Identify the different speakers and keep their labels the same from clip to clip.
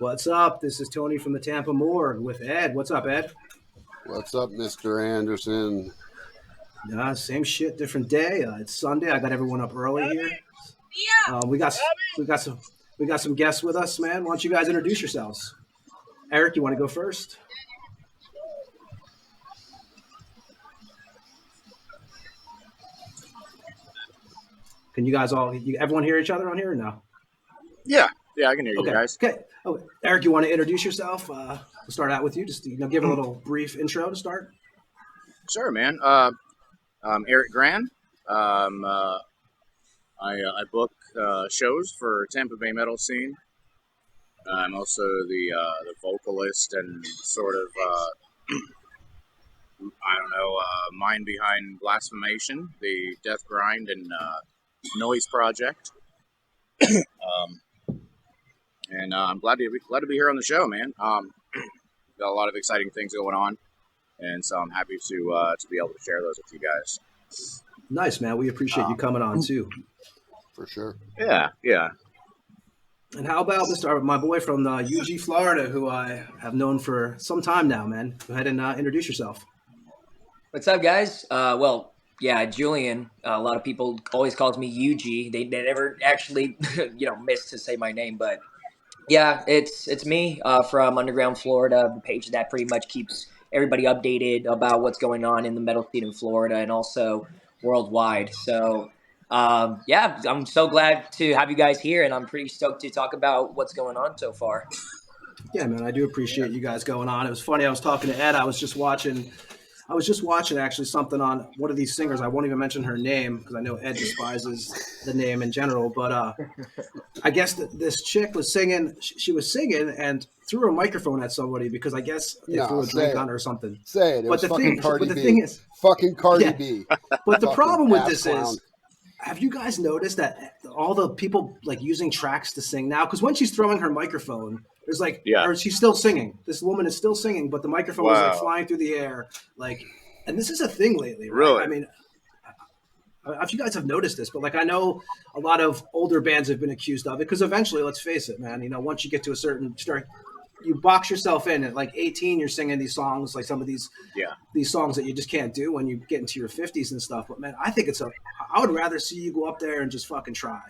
Speaker 1: What's up? This is Tony from the Tampa Morgue with Ed. What's up, Ed?
Speaker 2: What's up, Mr. Anderson?
Speaker 1: Same shit, different day. It's Sunday. I got everyone up early here. We got some guests with us, man. Why don't you guys introduce yourselves? Eric, you want to go first? Can you guys everyone hear each other on here or no?
Speaker 3: Yeah, I can hear you guys.
Speaker 1: Okay. Oh, Eric, you want to introduce yourself? We'll start out with you. Just give a little brief intro to start.
Speaker 3: Sure, man. I'm Eric Gran. I book shows for Tampa Bay Metal Scene. I'm also the vocalist and sort of mind behind Blasphemation, the Death Grind and Noise project. And I'm glad to be here on the show, man. Got a lot of exciting things going on, and so I'm happy to be able to share those with you guys.
Speaker 1: Nice, man. We appreciate you coming on too.
Speaker 2: For sure.
Speaker 3: Yeah.
Speaker 1: And how about my boy from UG, Florida, who I have known for some time now, man. Go ahead and introduce yourself.
Speaker 4: What's up, guys? Julian. A lot of people always calls me UG. They never actually, miss to say my name, but yeah, it's me from Underground Florida, the page that pretty much keeps everybody updated about what's going on in the metal scene in Florida and also worldwide. So, I'm so glad to have you guys here, and I'm pretty stoked to talk about what's going on so far.
Speaker 1: Yeah, man, I do appreciate you guys going on. It was funny. I was talking to Ed. I was just watching actually something on one of these singers. I won't even mention her name because I know Ed despises the name in general. But I guess this chick was singing. She was singing and threw a microphone at somebody because I guess they threw a drink on her or something.
Speaker 2: Say it. It was fucking Cardi B. Fucking Cardi B.
Speaker 1: But the problem with this is, have you guys noticed that all the people like using tracks to sing now? Because when she's throwing her microphone, there's or she's still singing. This woman is still singing, but the microphone is like flying through the air. And this is a thing lately, right?
Speaker 3: Really?
Speaker 1: I mean, if you guys have noticed this, but I know a lot of older bands have been accused of it because eventually, let's face it, man, once you get to a certain start, you box yourself in at 18, you're singing these songs, like some of these songs that you just can't do when you get into your 50s and stuff. But man, I think I would rather see you go up there and just fucking try.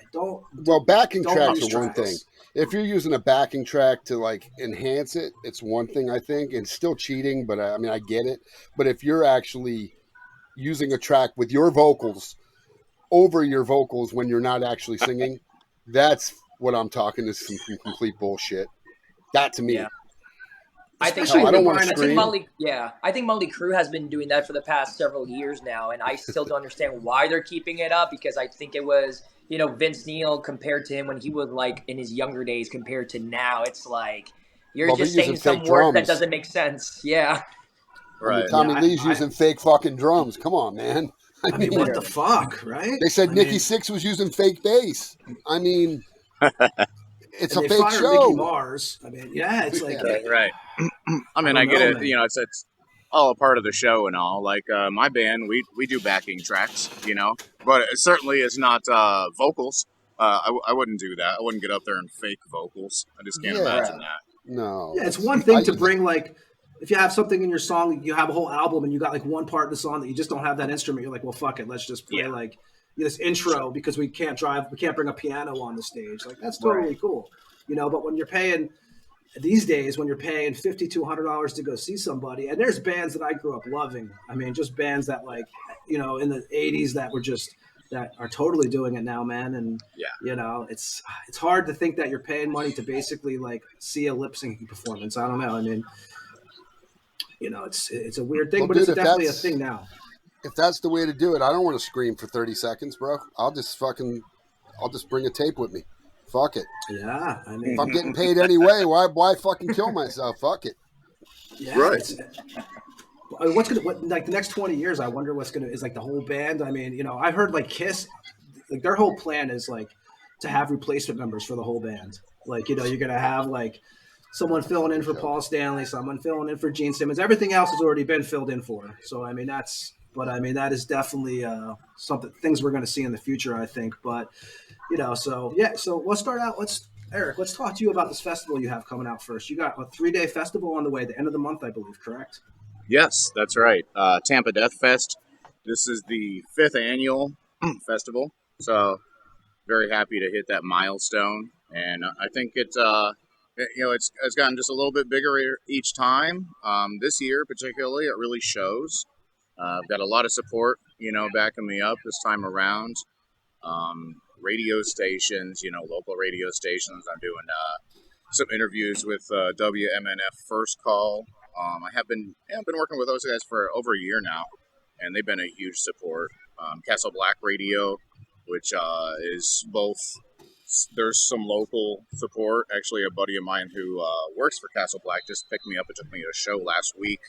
Speaker 2: Backing tracks are one thing. If you're using a backing track to enhance it, it's one thing, I think, and still cheating, but I get it. But if you're actually using a track with your vocals over your vocals when you're not actually singing, that's what I'm talking is some complete bullshit. That to me.
Speaker 4: Yeah. I think Motley Crue has been doing that for the past several years now, and I still don't understand why they're keeping it up because I think it was, Vince Neil compared to him when he was in his younger days compared to now. It's you're just saying some word that doesn't make sense. Yeah.
Speaker 2: Right. Tommy Lee's using fake fucking drums. Come on, man.
Speaker 1: I mean, what the fuck, right?
Speaker 2: They said Nikki Sixx was using fake bass. I mean, it's a fake show.
Speaker 1: Mickey Mars. I mean, it's
Speaker 3: right. I mean, I get it. Man. It's all a part of the show and all. My band, we do backing tracks, but it certainly is not vocals. I wouldn't do that. I wouldn't get up there and fake vocals. I just can't imagine that.
Speaker 2: No.
Speaker 1: Yeah, it's one thing to bring if you have something in your song, you have a whole album and you got one part of the song that you just don't have that instrument. You're like, well, fuck it, let's just play this intro because we can't bring a piano on the stage. That's totally cool, But when you're paying these days, when you're paying $50 to $100 to go see somebody, and there's bands that I grew up loving. I mean, just bands that in the '80s that are totally doing it now, man. And it's hard to think that you're paying money to basically see a lip syncing performance. I don't know. I mean, it's a weird thing, but it's definitely a thing now.
Speaker 2: If that's the way to do it, I don't want to scream for 30 seconds, bro. I'll just bring a tape with me. Fuck it.
Speaker 1: Yeah, I mean,
Speaker 2: if I'm getting paid anyway, why fucking kill myself? Fuck it.
Speaker 1: Yeah, right. The next 20 years? I wonder is the whole band. I mean, I've heard Kiss, their whole plan is to have replacement members for the whole band. You're gonna have someone filling in for Paul Stanley, someone filling in for Gene Simmons. Everything else has already been filled in for. So I mean, that is definitely things we're going to see in the future, I think. But so let's start out. Let's Eric, let's talk to you about this festival you have coming out first. You got a 3-day festival on the way, the end of the month, I believe, correct?
Speaker 3: Yes, that's right. Tampa Death Fest. This is the 5th annual festival, so very happy to hit that milestone. And I think it's gotten just a little bit bigger each time. This year, particularly, it really shows. I've got a lot of support, backing me up this time around. Radio stations, local radio stations. I'm doing some interviews with WMNF First Call. I've been working with those guys for over a year now, and they've been a huge support. Castle Black Radio, which is both. There's some local support. Actually, a buddy of mine who works for Castle Black just picked me up and took me to a show last week,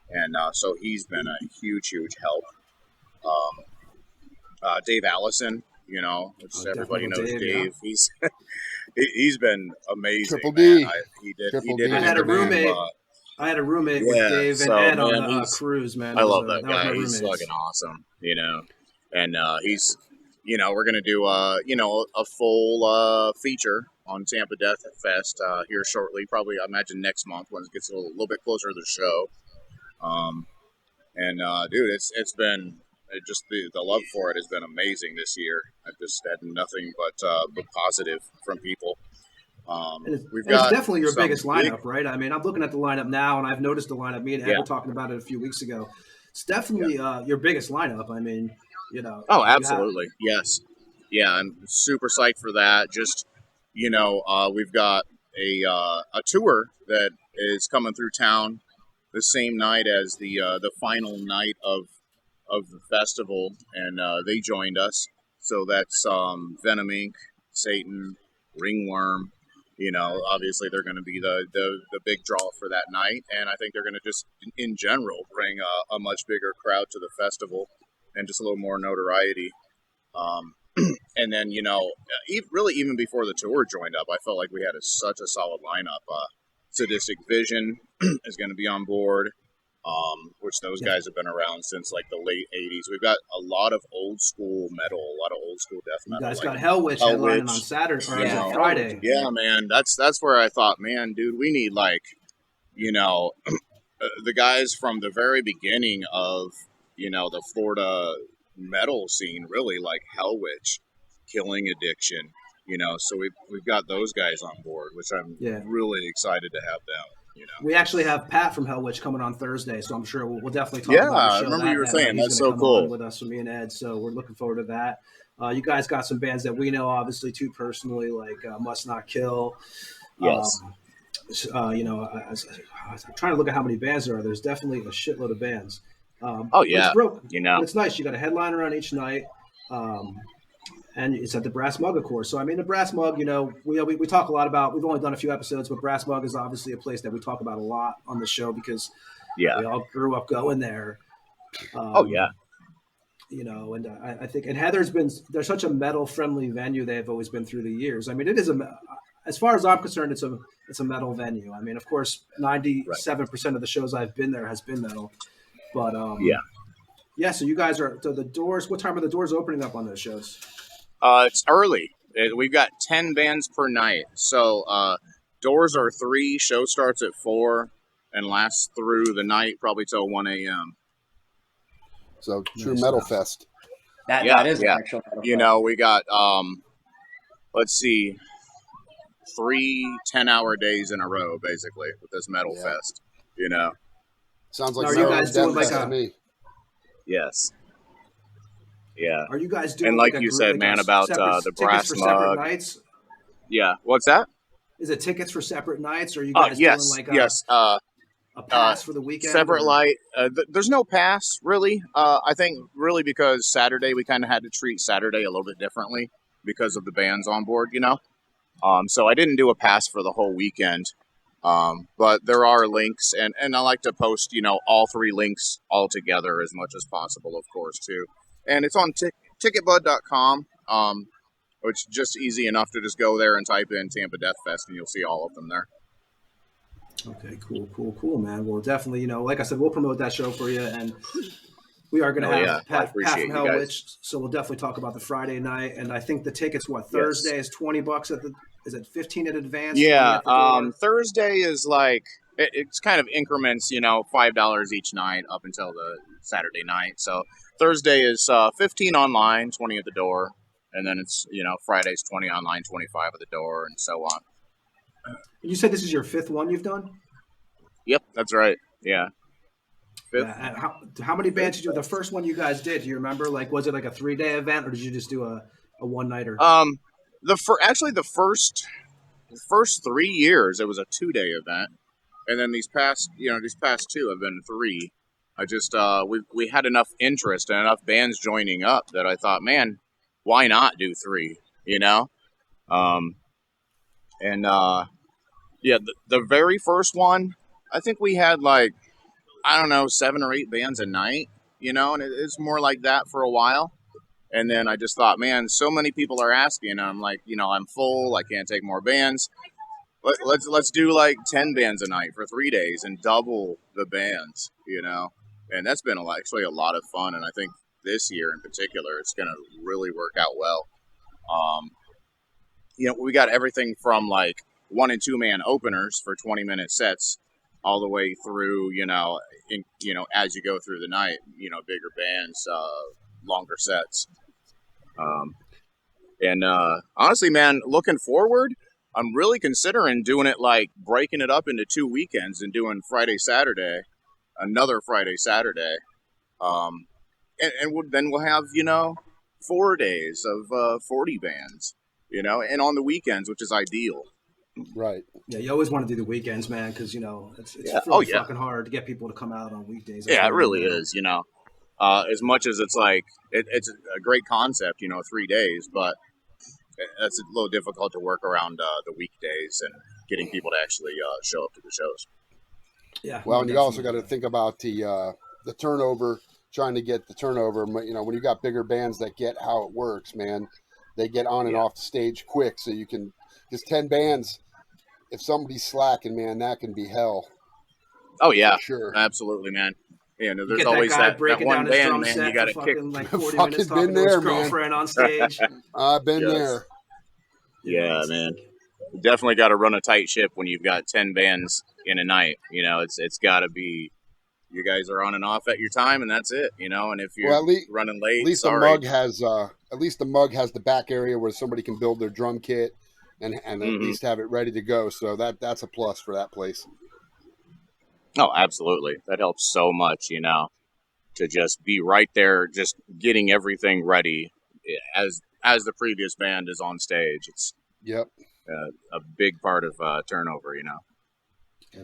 Speaker 3: and so he's been a huge help. Dave Allison, which everybody knows Dave.
Speaker 1: Yeah.
Speaker 3: He's been amazing.
Speaker 2: Triple D.
Speaker 3: He did.
Speaker 1: I had a roommate. I had a roommate with Dave and Ed on the cruise, man.
Speaker 3: I love that guy. He's fucking awesome, And he's, we're gonna do a full feature on Tampa Death Fest here shortly. Probably, I imagine next month when it gets a little bit closer to the show. Dude, it's been. Just the love for it has been amazing this year. I've just had nothing but positive from people.
Speaker 1: It's definitely your biggest lineup, right? I mean, I'm looking at the lineup now, and I've noticed the lineup. Me and Ed were talking about it a few weeks ago. It's definitely your biggest lineup. I mean,
Speaker 3: Oh, absolutely, yes, yeah. I'm super psyched for that. Just we've got a tour that is coming through town the same night as the final night of the festival, and they joined us. So that's Venom Inc., Satan, Ringworm. Obviously they're going to be the big draw for that night, and I think they're going to just, in general, bring a much bigger crowd to the festival and just a little more notoriety. And then, really even before the tour joined up, I felt like we had such a solid lineup. Sadistic Vision is going to be on board. Which those guys have been around since like the late 80s. We've got a lot of old school metal, a lot of old school death metal.
Speaker 1: You guys got Hellwitch headlining on Saturday or Friday.
Speaker 3: Yeah, man. That's where I thought, man, dude, we need the guys from the very beginning of, the Florida metal scene, really, like Hellwitch, Killing Addiction, so we've got those guys on board, which I'm really excited to have them.
Speaker 1: We actually have Pat from Hellwitch coming on Thursday, so I'm sure we'll definitely talk about the show.
Speaker 3: I remember you were saying
Speaker 1: he's
Speaker 3: that's so cool
Speaker 1: with us, with me and Ed. So we're looking forward to that. You guys got some bands that we know, obviously, too, personally, like Must Not Kill.
Speaker 3: Yes.
Speaker 1: I'm trying to look at how many bands there are. There's definitely a shitload of bands. It's nice. You got a headliner on each night. And it's at the Brass Mug, of course. So, I mean, the Brass Mug, we talk a lot about, we've only done a few episodes, but Brass Mug is obviously a place that we talk about a lot on the show because we all grew up going there. And I think, and they're such a metal-friendly venue they've always been through the years. I mean, it is as far as I'm concerned, it's a metal venue. I mean, of course, 97% of the shows I've been there has been metal. But, so you guys the doors, what time are the doors opening up on those shows?
Speaker 3: It's early. We've got 10 bands per night. So doors are 3, show starts at 4, and lasts through the night probably till 1 a.m.
Speaker 2: So true metal fest.
Speaker 4: That is an actual metal fest.
Speaker 3: We got, let's see, 3 10-hour days in a row, basically, with this metal fest,
Speaker 2: Sounds like
Speaker 1: are you guys doing like
Speaker 2: to me.
Speaker 3: Yes. Yeah.
Speaker 1: Are you guys doing?
Speaker 3: And like you said, man, about the Brass Mug.
Speaker 1: Nights?
Speaker 3: Yeah. What's that?
Speaker 1: Is it tickets for separate nights, or are you guys doing like a pass for the weekend?
Speaker 3: Separate light. There's no pass really. I think really because Saturday we kind of had to treat Saturday a little bit differently because of the bands on board, So I didn't do a pass for the whole weekend. But there are links, and I like to post, all 3 links all together as much as possible, of course, too. And it's on ticketbud.com, which is just easy enough to just go there and type in Tampa Death Fest, and you'll see all of them there.
Speaker 1: Okay, cool, man. Well, definitely, like I said, we'll promote that show for you, and we are going to have Pat from Hellwitch, so we'll definitely talk about the Friday night. And I think the tickets, Thursday is $20 at the is it 15 in advance?
Speaker 3: Yeah. Thursday is like, it's kind of increments, $5 each night up until the Saturday night. So Thursday is 15 online, 20 at the door. And then it's, Friday's 20 online, 25 at the door, and so on.
Speaker 1: You said this is your 5th one you've done?
Speaker 3: Yep, that's right. Yeah. 5th.
Speaker 1: Yeah. How many bands did you do? The first one you guys did, do you remember? Like, was it like a 3-day event, or did you just do a one-nighter?
Speaker 3: The first 3 years, it was a 2-day event. And then these past 2 have been 3. I just, we had enough interest and enough bands joining up that I thought, man, why not do 3, the very first one, I think we had 7 or 8 bands a night, and it's more like that for a while. And then I just thought, man, so many people are asking. And I'm like, I'm full. I can't take more bands. Let's do 10 bands a night for 3 days and double the bands, And that's been actually a lot of fun. And I think this year in particular, it's going to really work out well. We got everything from 1 and 2 man openers for 20-minute sets, all the way through, as you go through the night, bigger bands, longer sets. Honestly, man, looking forward, I'm really considering doing it breaking it up into 2 weekends and doing Friday, Saturday, another Friday, Saturday. Then we'll have, 4 days of 40 bands, and on the weekends, which is ideal.
Speaker 2: Right.
Speaker 1: Yeah, you always want to do the weekends, man, because, it's really fucking hard to get people to come out on weekdays.
Speaker 3: Yeah, it really is, as much as it's it's a great concept, 3 days, but it's a little difficult to work around the weekdays and getting people to actually show up to the shows.
Speaker 1: Yeah.
Speaker 2: Well, and you also got to think about the turnover, trying to get the turnover. When you got bigger bands that get how it works, man, they get on and off the stage quick. So you can, just 10 bands, if somebody's slacking, man, that can be hell.
Speaker 3: Oh, yeah.
Speaker 2: For sure.
Speaker 3: Absolutely, man. There's
Speaker 1: that
Speaker 3: always that
Speaker 1: down
Speaker 3: one band, man, you got to kick.
Speaker 1: 40
Speaker 2: fucking
Speaker 1: minutes talking
Speaker 2: been
Speaker 1: to his
Speaker 2: there,
Speaker 1: girlfriend on stage.
Speaker 2: I've been there.
Speaker 3: Yeah, man. You definitely got to run a tight ship when you've got 10 bands in a night. It's got to be, you guys are on and off at your time, and that's it. And if you're running late,
Speaker 2: at least the Mug has the back area where somebody can build their drum kit and at least have it ready to go. So that's a plus for that place.
Speaker 3: Oh, absolutely. That helps so much, to just be right there, just getting everything ready as the previous band is on stage. It's a big part of turnover,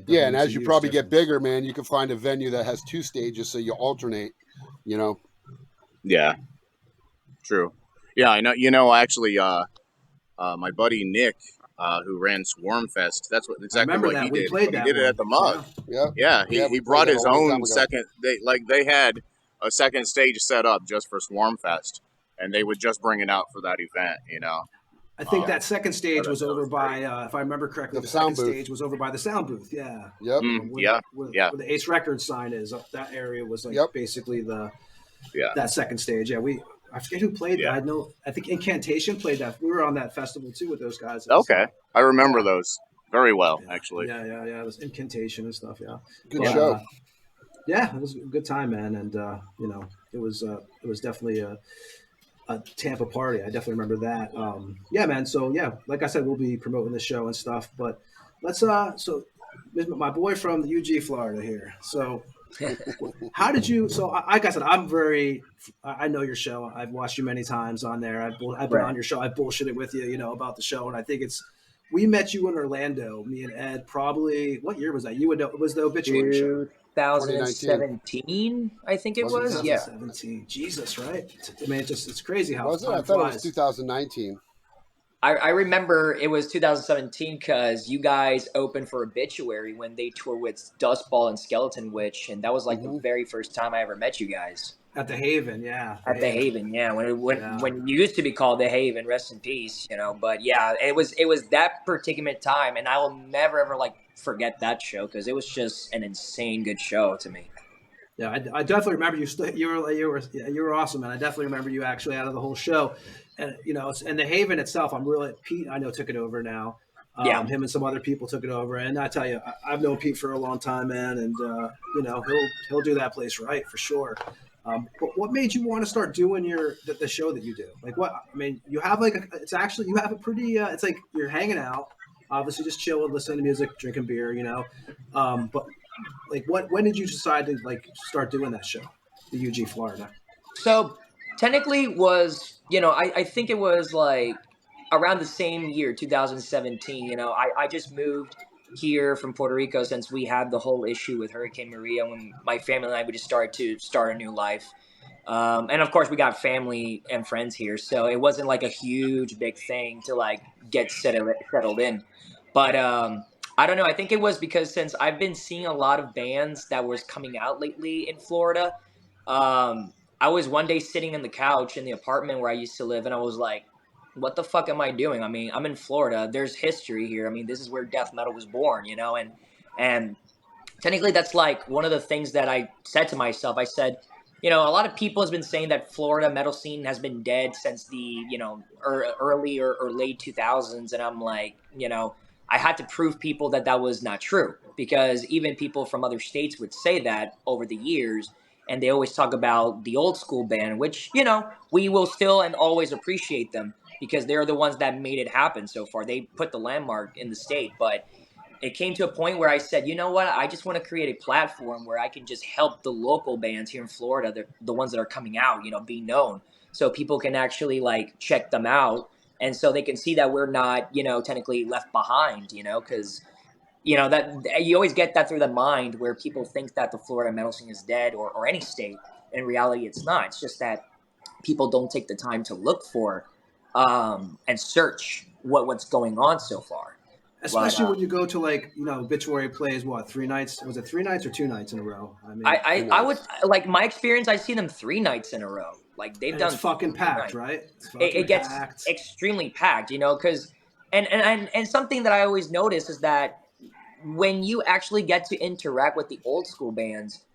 Speaker 2: Yeah, and as you probably get bigger, man, you can find a venue that has 2 stages, so you alternate,
Speaker 3: Yeah, true. Yeah, I know. Actually, my buddy Nick, who ran Swarm Fest, that's exactly what he did. He did it at the Mug. Yeah. He brought his own second. They had a second stage set up just for Swarm Fest, and they would just bring it out for that event.
Speaker 1: I think that second stage was over by, if I remember correctly, the second stage was over by the sound booth. Yeah.
Speaker 2: Yep.
Speaker 1: Where the Ace Records sign is, that area was basically that second stage. Yeah, I forget who played that. I think Incantation played that. We were on that festival too with those guys.
Speaker 3: Okay. I remember those very well, actually.
Speaker 1: Yeah. It was Incantation and stuff. Yeah.
Speaker 2: Good show.
Speaker 1: Yeah, it was a good time, man. And, it was definitely a Tampa party. I definitely remember that. Yeah, man. So yeah, like I said, we'll be promoting the show and stuff, but let's, so my boy from the UG, Florida here. So how did you, like I said, I know your show. I've watched you many times on there. I've been on your show. I bullshitted with you, about the show. And I think we met you in Orlando, me and Ed, probably, what year was that? It was the Obituary show.
Speaker 4: 2017, I think it was.
Speaker 1: 2017. Jesus, right? I mean, it's crazy how
Speaker 2: was it? I thought it was 2019.
Speaker 4: I remember it was 2017 because you guys opened for Obituary when they toured with Dustball and Skeleton Witch, and that was the very first time I ever met you guys.
Speaker 1: At the Haven, yeah.
Speaker 4: At the Haven, yeah. When you used to be called the Haven, rest in peace, But yeah, it was that particular time, and I will never ever forget that show because it was just an insane good show to me.
Speaker 1: Yeah, I definitely remember you. You were awesome, and I definitely remember you actually out of the whole show. and and the Haven itself, Pete, I know, took it over now. Him and some other people took it over, and I tell you, I've known Pete for a long time, man, and he'll do that place right for sure. But what made you want to start doing the show that you do? Like, what? I mean, you have you have a pretty. It's like you're hanging out, obviously just chilling, listening to music, drinking beer, But like, when did you decide to start doing that show, the UG Florida?
Speaker 4: So technically was, I think it was like around the same year, 2017. I just moved here from Puerto Rico since we had the whole issue with Hurricane Maria, when my family and I would just start a new life. And of course we got family and friends here, so it wasn't like a huge big thing to like get settled in. But I don't know. I think it was because since I've been seeing a lot of bands that was coming out lately in Florida, I was one day sitting in the couch in the apartment where I used to live, and I was like, what the fuck am I doing? I mean, I'm in Florida. There's history here. I mean, this is where death metal was born, and technically that's like one of the things that I said to myself. I said, a lot of people has been saying that Florida metal scene has been dead since the, early or late 2000s. And I'm like, I had to prove people that was not true, because even people from other states would say that over the years. And they always talk about the old school band, which, we will still and always appreciate them, because they're the ones that made it happen so far. They put the landmark in the state. But it came to a point where I said, you know what? I just want to create a platform where I can just help the local bands here in Florida, the ones that are coming out, be known, so people can actually like check them out. And so they can see that we're not, technically left behind, because, that you always get that through the mind where people think that the Florida metal scene is dead, or any state. In reality, it's not. It's just that people don't take the time to look for and search what's going on so far.
Speaker 1: Especially when you go to Obituary plays 3 nights? Was it 3 nights or 2 nights in a row? I mean,
Speaker 4: I would like my experience. I've seen them 3 nights in a row. Like they've done.
Speaker 1: It's fucking packed, right?
Speaker 4: It gets extremely packed, because and something that I always notice is that when you actually get to interact with the old school bands,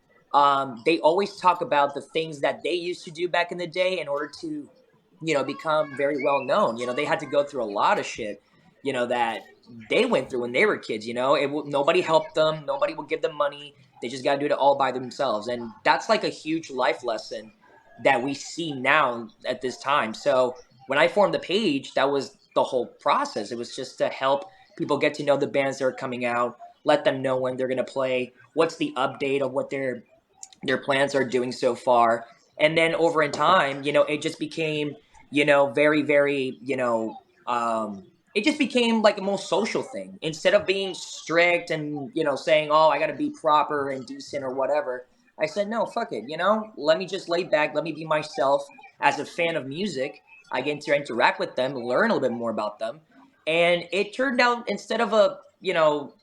Speaker 4: they always talk about the things that they used to do back in the day in order to, become very well known. They had to go through a lot of shit, that they went through when they were kids. Nobody helped them. Nobody would give them money. They just got to do it all by themselves. And that's like a huge life lesson that we see now at this time. So when I formed the page, that was the whole process. It was just to help people get to know the bands that are coming out, let them know when they're going to play, what's the update of what their plans are doing so far. And then over in time, it just became, very, very, it just became like a more social thing. Instead of being strict and, saying, oh, I got to be proper and decent or whatever, I said, no, fuck it. Let me just lay back. Let me be myself. As a fan of music, I get to interact with them, learn a little bit more about them. And it turned out, instead of a,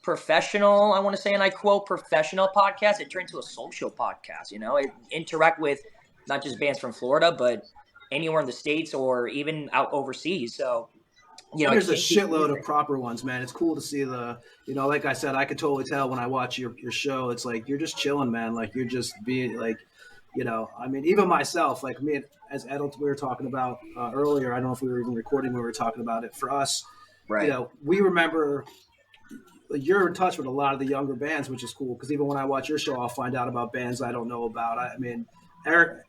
Speaker 4: professional, I want to say, and I quote, professional podcast, it turned into a social podcast. It interact with not just bands from Florida, but anywhere in the States or even out overseas. So,
Speaker 1: there's a shitload of proper ones, man. It's cool to see like I said, I could totally tell when I watch your show, it's like, you're just chilling, man. Like you're just being like, I mean, even myself, like me, as adults, we were talking about earlier, I don't know if we were even recording when we were talking about it. For us,
Speaker 4: right.
Speaker 1: We remember you're in touch with a lot of the younger bands, which is cool. Cause even when I watch your show, I'll find out about bands I don't know about. I mean, Eric,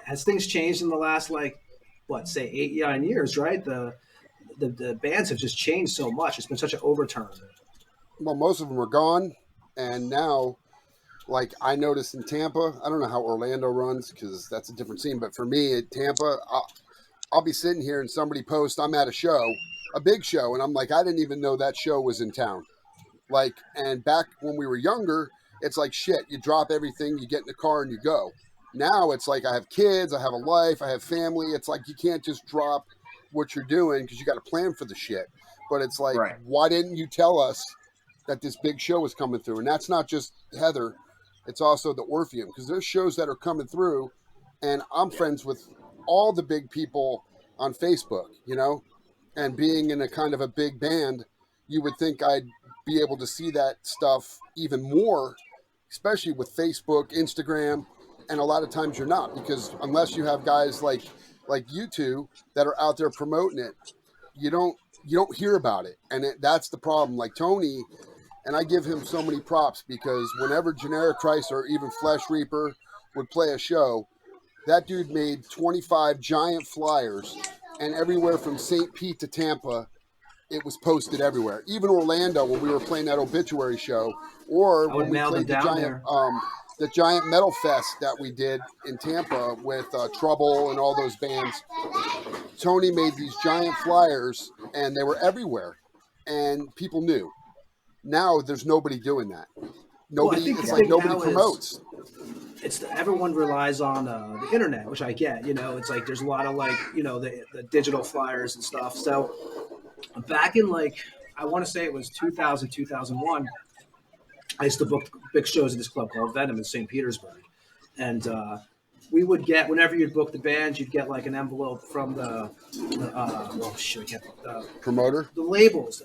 Speaker 1: has things changed in the last, 8-9 years, right? The bands have just changed so much. It's been such an overturn.
Speaker 2: Well, most of them are gone. And now, I noticed in Tampa, I don't know how Orlando runs because that's a different scene. But for me at Tampa, I'll be sitting here and somebody posts, I'm at a show, a big show. And I'm like, I didn't even know that show was in town. And back when we were younger, it's like, shit, you drop everything, you get in the car and you go. Now it's like, I have kids, I have a life, I have family. It's like, you can't just drop what you're doing because you got to plan for the shit. But it's like, right. Why didn't you tell us that this big show was coming through? And that's not just Heather. It's also the Orpheum, because there's shows that are coming through, and I'm friends with all the big people on Facebook, and being in a kind of a big band, you would think I'd be able to see that stuff even more, especially with Facebook, Instagram. And a lot of times you're not, because unless you have guys like like you two that are out there promoting it, you don't hear about it. And that's the problem. Like Tony, and I give him so many props because whenever Generic Christ or even Flesh Reaper would play a show, that dude made 25 giant flyers, and everywhere from St. Pete to Tampa, it was posted everywhere. Even Orlando, when we were playing that obituary show, or when we played the giant metal fest that we did in Tampa with Trouble and all those bands. Tony made these giant flyers, and they were everywhere, and people knew. Now there's nobody doing that. Nobody. It's like nobody promotes.
Speaker 1: Everyone relies on the internet, which I get. It's like there's a lot of the digital flyers and stuff. So back in I want to say it was 2000, 2001, I used to book big shows at this club called Venom in St. Petersburg, and we would get, whenever you'd book the band, you'd get an envelope from the
Speaker 2: promoter,
Speaker 1: the labels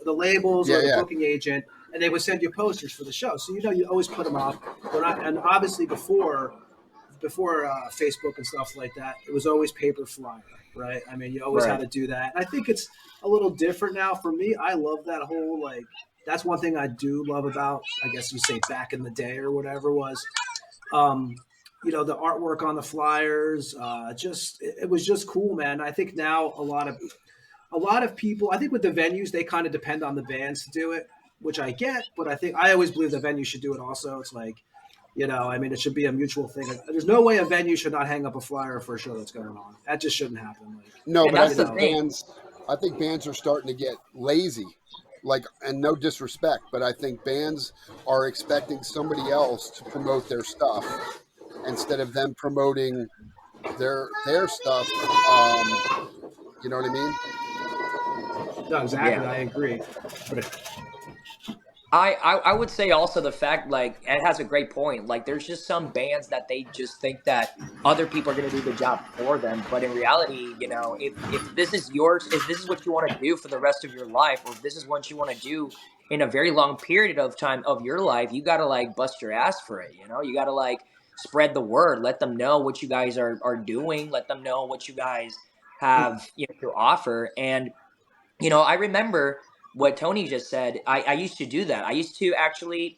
Speaker 1: or the booking agent, and they would send you posters for the show. So you always put them up. And obviously before Facebook and stuff like that, it was always paper flyer, right? I mean, you always had to do that. And I think it's a little different now. For me, I love that whole that's one thing I do love about, I guess you say back in the day or whatever was, the artwork on the flyers. It was just cool, man. I think now a lot of people, I think with the venues, they kind of depend on the bands to do it, which I get, but I always believe the venue should do it also. It's it should be a mutual thing. There's no way a venue should not hang up a flyer for a show that's going on. That just shouldn't happen.
Speaker 2: But I think bands are starting to get lazy. And no disrespect, but I think bands are expecting somebody else to promote their stuff instead of them promoting their stuff. You know what I mean?
Speaker 1: No, exactly. Yeah. I agree.
Speaker 4: I would say also the fact, Ed has a great point. There's just some bands that they just think that other people are going to do the job for them. But in reality, if this is yours, if this is what you want to do for the rest of your life, or if this is what you want to do in a very long period of time of your life, you got to bust your ass for it. You got to spread the word, let them know what you guys are doing, let them know what you guys have to offer. And, I remember what Tony just said. I used to do that. I used to actually,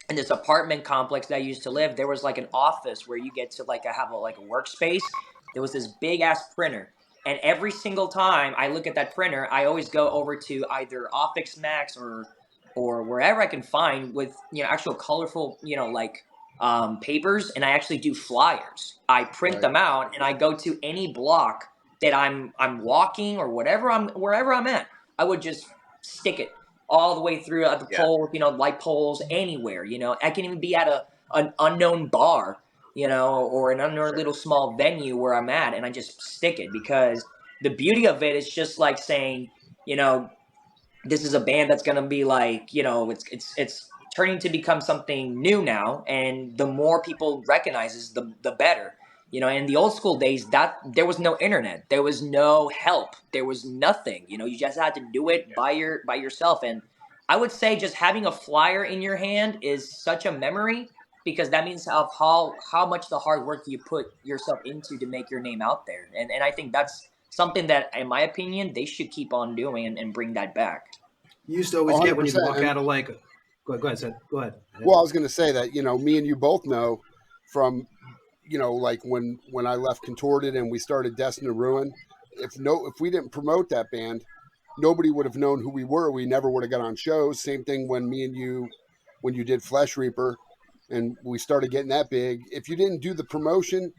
Speaker 4: in this apartment complex that I used to live, there was an office where you get to have a workspace. There was this big ass printer, and every single time I look at that printer, I always go over to either Office Max or wherever I can find with actual colorful papers, and I actually do flyers. I print them out, and I go to any block that I'm walking or wherever I'm at. I would just stick it all the way through at the pole, light poles, anywhere. I can even be at an unknown bar, or an unknown little small venue where I'm at, and I just stick it, because the beauty of it is just saying, this is a band that's gonna be it's turning to become something new now, and the more people recognizes, the better. In the old school days, that there was no internet, there was no help, there was nothing. You just had to do it by yourself. And I would say just having a flyer in your hand is such a memory, because that means how much the hard work you put yourself into to make your name out there. And I think that's something that, in my opinion, they should keep on doing and bring that back.
Speaker 1: You used to always get when you walk out of Go ahead, Sid. Go ahead.
Speaker 2: Well, I was going to say that, me and you both know from, when I left Contorted and we started Destined to Ruin, if we didn't promote that band, nobody would have known who we were. We never would have got on shows. Same thing when you did Flesh Reaper and we started getting that big. If you didn't do the promotion,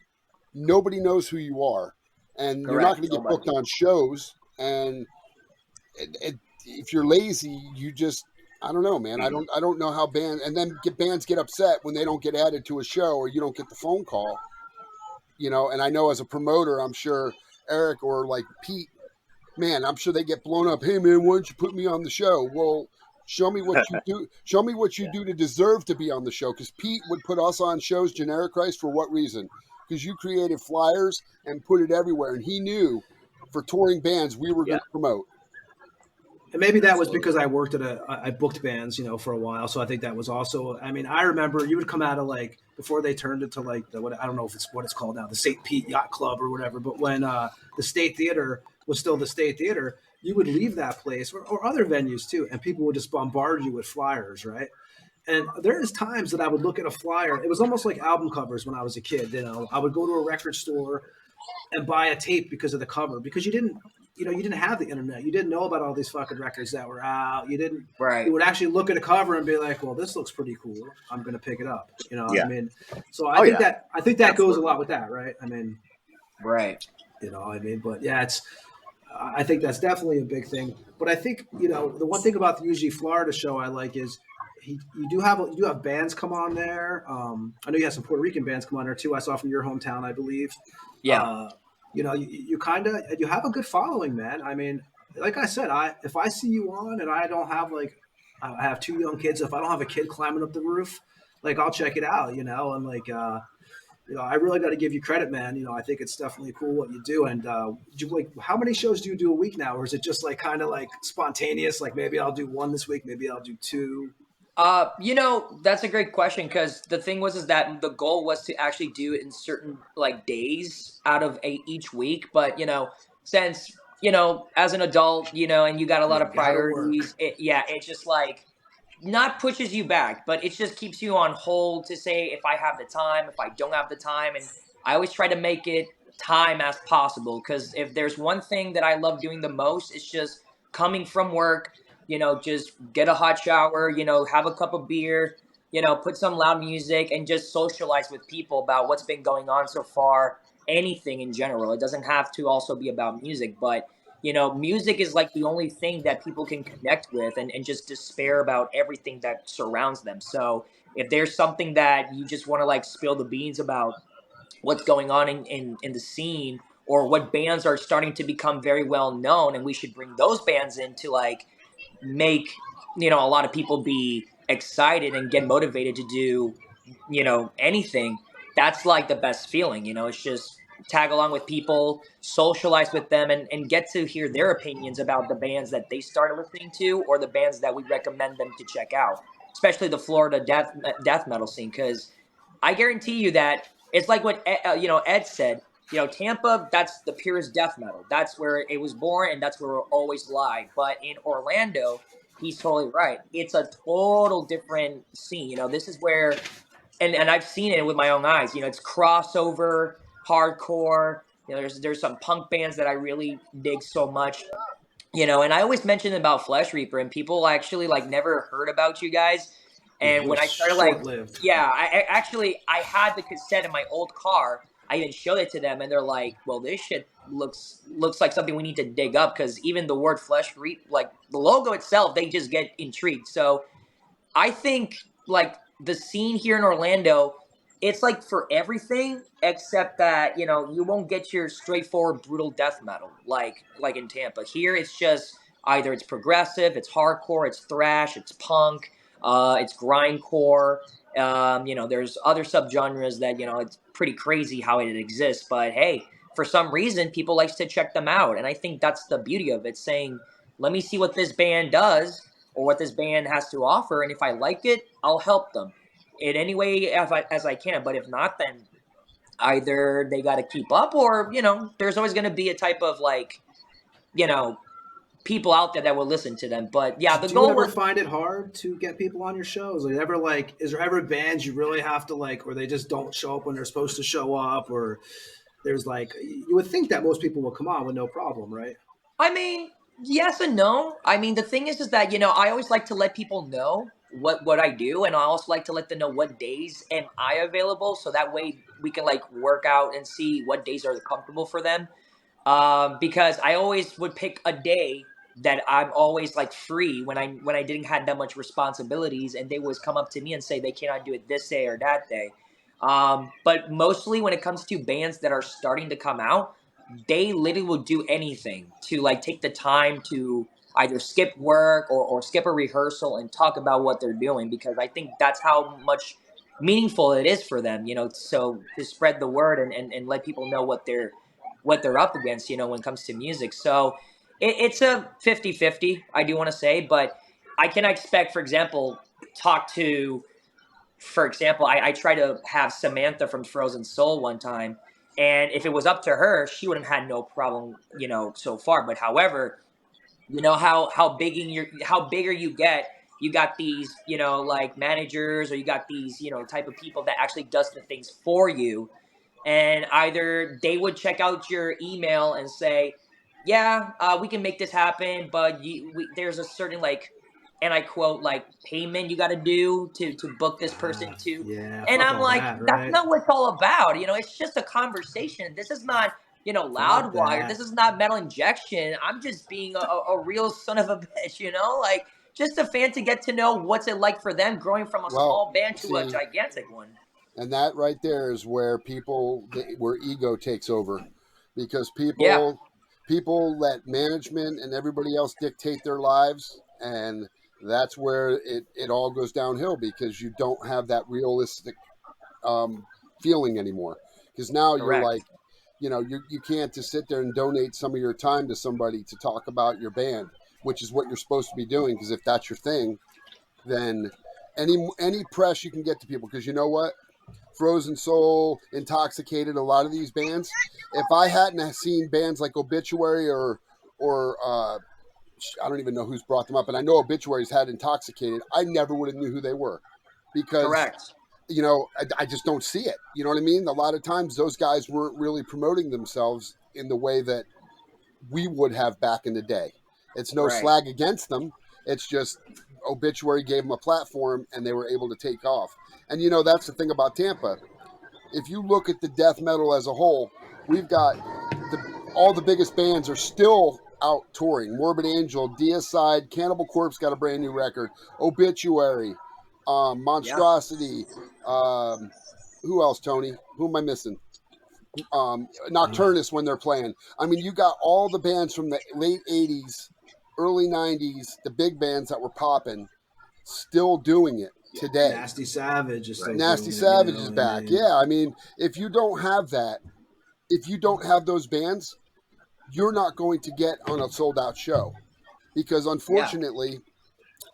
Speaker 2: nobody knows who you are. And Correct. You're not going to get booked on shows. And if you're lazy, you just... I don't know, man. I don't know how bands get upset when they don't get added to a show or you don't get the phone call. And I know as a promoter, I'm sure Eric or Pete, man, I'm sure they get blown up. Hey man, why don't you put me on the show? Well, show me what you do. Show me what you do to deserve to be on the show. Because Pete would put us on shows, Generic Christ, for what reason? Because you created flyers and put it everywhere, and he knew for touring bands we were going to promote.
Speaker 1: And maybe that was because I worked I booked bands, for a while. So I think that was also, I mean, I remember you would come out of like, before they turned it to like I don't know if it's what it's called now, the St. Pete Yacht Club or whatever. But when the State Theater was still the State Theater, you would leave that place or other venues too. And people would just bombard you with flyers, right? And there's times that I would look at a flyer. It was almost like album covers when I was a kid. I would go to a record store and buy a tape because of the cover, because you didn't have the internet. You didn't know about all these fucking records that were out. You didn't.
Speaker 4: Right.
Speaker 1: You would actually look at a cover and be like, well, this looks pretty cool. I'm going to pick it up.
Speaker 3: Yeah.
Speaker 1: I mean, so I think that goes a lot with that, right? I mean,
Speaker 4: right.
Speaker 1: But yeah, I think that's definitely a big thing. But I think, the one thing about the UG Florida show I like is you do have bands come on there. I know you have some Puerto Rican bands come on there too. I saw from your hometown, I believe.
Speaker 4: Yeah.
Speaker 1: You have a good following, man. I mean, like I said, if I see you on and I don't have I have 2 young kids. If I don't have a kid climbing up the roof, like I'll check it out, and like, I really got to give you credit, man. I think it's definitely cool what you do. And how many shows do you do a week now? Or is it just like kind of like spontaneous? Like maybe I'll do 1 this week, maybe I'll do 2.
Speaker 4: That's a great question, because the thing is that the goal was to actually do it in certain like days out of each week. But, since, as an adult, and you got a lot of priorities, it just like not pushes you back, but it just keeps you on hold to say if I have the time, if I don't have the time. And I always try to make it time as possible, because if there's one thing that I love doing the most, it's just coming from work, just get a hot shower, have a cup of beer, put some loud music and just socialize with people about what's been going on so far, anything in general. It doesn't have to also be about music, but, music is like the only thing that people can connect with and just despair about everything that surrounds them. So if there's something that you just want to like spill the beans about what's going on in the scene, or what bands are starting to become very well known, and we should bring those bands in to like make a lot of people be excited and get motivated to do anything, that's like the best feeling. It's just tag along with people, socialize with them, and get to hear their opinions about the bands that they started listening to, or the bands that we recommend them to check out, especially the Florida death metal scene. Because I guarantee you that it's like what Ed said. Tampa, that's the purest death metal. That's where it was born, and that's where it'll always lie. But in Orlando, he's totally right. It's a total different scene. This is where, and I've seen it with my own eyes. It's crossover, hardcore. There's some punk bands that I really dig so much. And I always mention about Flesh Reaper, and people actually like never heard about you guys. And when I started
Speaker 1: short-lived.
Speaker 4: I had the cassette in my old car. I even showed it to them, and they're like, well, this shit looks like something we need to dig up, because even the word Flesh Reap, like the logo itself, they just get intrigued. So I think like the scene here in Orlando, it's like for everything except that, you won't get your straightforward brutal death metal like in Tampa. Here it's just either it's progressive, it's hardcore, it's thrash, it's punk, it's grindcore. There's other subgenres that, it's pretty crazy how it exists, but hey, for some reason, people likes to check them out. And I think that's the beauty of it, saying, let me see what this band does or what this band has to offer. And if I like it, I'll help them in any way as I can. But if not, then either they got to keep up, or, there's always going to be a type of like, people out there that will listen to them. But yeah, the goal.
Speaker 1: Do you ever find it hard to get people on your shows? Is there ever bands you really have to like, or they just don't show up when they're supposed to show up, or there's like, you would think that most people will come on with no problem, right?
Speaker 4: I mean, yes and no. I mean, the thing is that, I always like to let people know what I do, and I also like to let them know what days am I available, so that way we can like work out and see what days are comfortable for them. Because I always would pick a day that I'm always like free when I didn't have that much responsibilities, and they always come up to me and say they cannot do it this day or that day. But mostly when it comes to bands that are starting to come out, they literally will do anything to like take the time to either skip work or skip a rehearsal and talk about what they're doing, because I think that's how much meaningful it is for them, so to spread the word and let people know what they're up against, when it comes to music. So it's a 50-50, I do want to say, but I can expect, for example, I tried to have Samantha from Frozen Soul one time, and if it was up to her, she would have had no problem, so far. But however, how bigger you get, you got these, like managers, or you got these, type of people that actually does the things for you, and either they would check out your email and say, yeah, we can make this happen, but there's a certain, like, and I quote, like, payment you got to do to book this person to.
Speaker 1: Yeah,
Speaker 4: And I'm like,
Speaker 1: that, right?
Speaker 4: that's not what it's all about. It's just a conversation. This is not, Loudwire. This is not Metal Injection. I'm just being a real son of a bitch, like, just a fan to get to know what's it like for them growing from a small band to a gigantic one.
Speaker 2: And that right there is where where ego takes over, because people let management and everybody else dictate their lives, and that's where it all goes downhill, because you don't have that realistic feeling anymore. Because now you're like, you can't just sit there and donate some of your time to somebody to talk about your band, which is what you're supposed to be doing. Because if that's your thing, then any press you can get to people, because you know what? Frozen Soul, Intoxicated, a lot of these bands, if I hadn't seen bands like Obituary or I don't even know who's brought them up, and I know Obituary's had Intoxicated, I never would have knew who they were, because
Speaker 4: correct.
Speaker 2: I just don't see it. You know what I mean? A lot of times those guys weren't really promoting themselves in the way that we would have back in the day. It's no slag against them. It's just Obituary gave them a platform and they were able to take off. And that's the thing about Tampa. If you look at the death metal as a whole, we've got all the biggest bands are still out touring. Morbid Angel, Deicide, Cannibal Corpse got a brand new record. Obituary, Monstrosity. Who else, Tony? Who am I missing? Nocturnus when they're playing. I mean, you got all the bands from the late 80s, early 90s, the big bands that were popping, still doing it today.
Speaker 1: Nasty Savage is
Speaker 2: back. Yeah, I mean, if you don't have that, if you don't have those bands, you're not going to get on a sold-out show. Because unfortunately,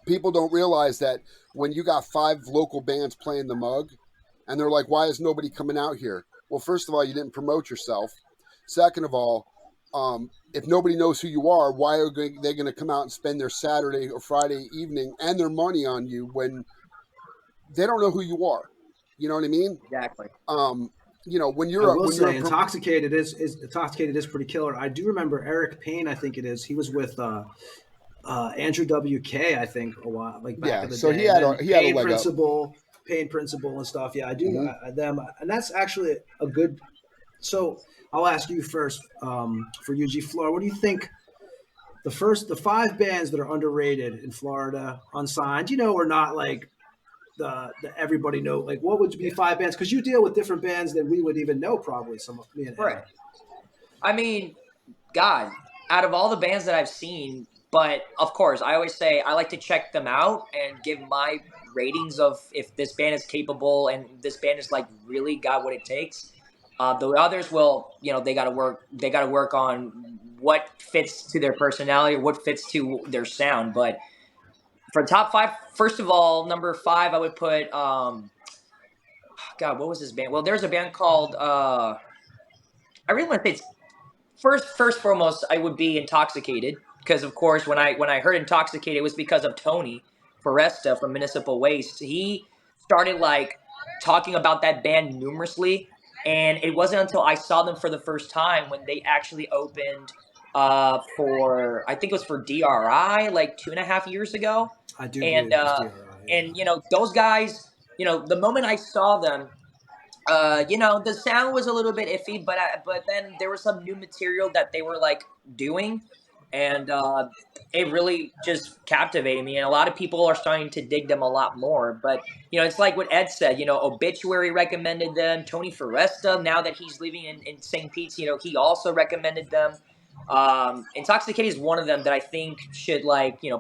Speaker 2: people don't realize that when you got 5 local bands playing the Mug, and they're like, why is nobody coming out here? Well, first of all, you didn't promote yourself. Second of all, if nobody knows who you are, why are they going to come out and spend their Saturday or Friday evening and their money on you when they don't know who you are? You know what I mean?
Speaker 4: Exactly.
Speaker 2: When you're
Speaker 1: Intoxicated is pretty killer. I do remember Eric Payne, I think it is. He was with Andrew WK, I think, a while, like back in the day.
Speaker 2: He had a leg
Speaker 1: up. Pain Principle and stuff. Yeah, I do them, and that's actually a good. So I'll ask you first, for UG Florida. What do you think? The 5 bands that are underrated in Florida, unsigned, or not like the everybody know. Like, what would be 5 bands? Because you deal with different bands than we would even know, probably. Some of me and
Speaker 4: Eric. I mean, God, out of all the bands that I've seen, but of course, I always say I like to check them out and give my ratings of if this band is capable and this band is like really got what it takes. The others will, they got to work on what fits to their personality, what fits to their sound. But for top 5, first of all, number 5, I would put, God, what was this band? Well, there's a band called, I really want to say it's first foremost, I would be Intoxicated. Because of course, when I heard Intoxicated, it was because of Tony Foresta from Municipal Waste. He started like talking about that band numerously, and it wasn't until I saw them for the first time when they actually opened for, I think it was for DRI like 2.5 years ago.
Speaker 1: I do.
Speaker 4: And those guys, the moment I saw them, the sound was a little bit iffy, but then there was some new material that they were like doing. And it really just captivated me. And a lot of people are starting to dig them a lot more. But, it's like what Ed said, Obituary recommended them. Tony Foresta, now that he's living in St. Pete's, he also recommended them. Intoxicated is one of them that I think should,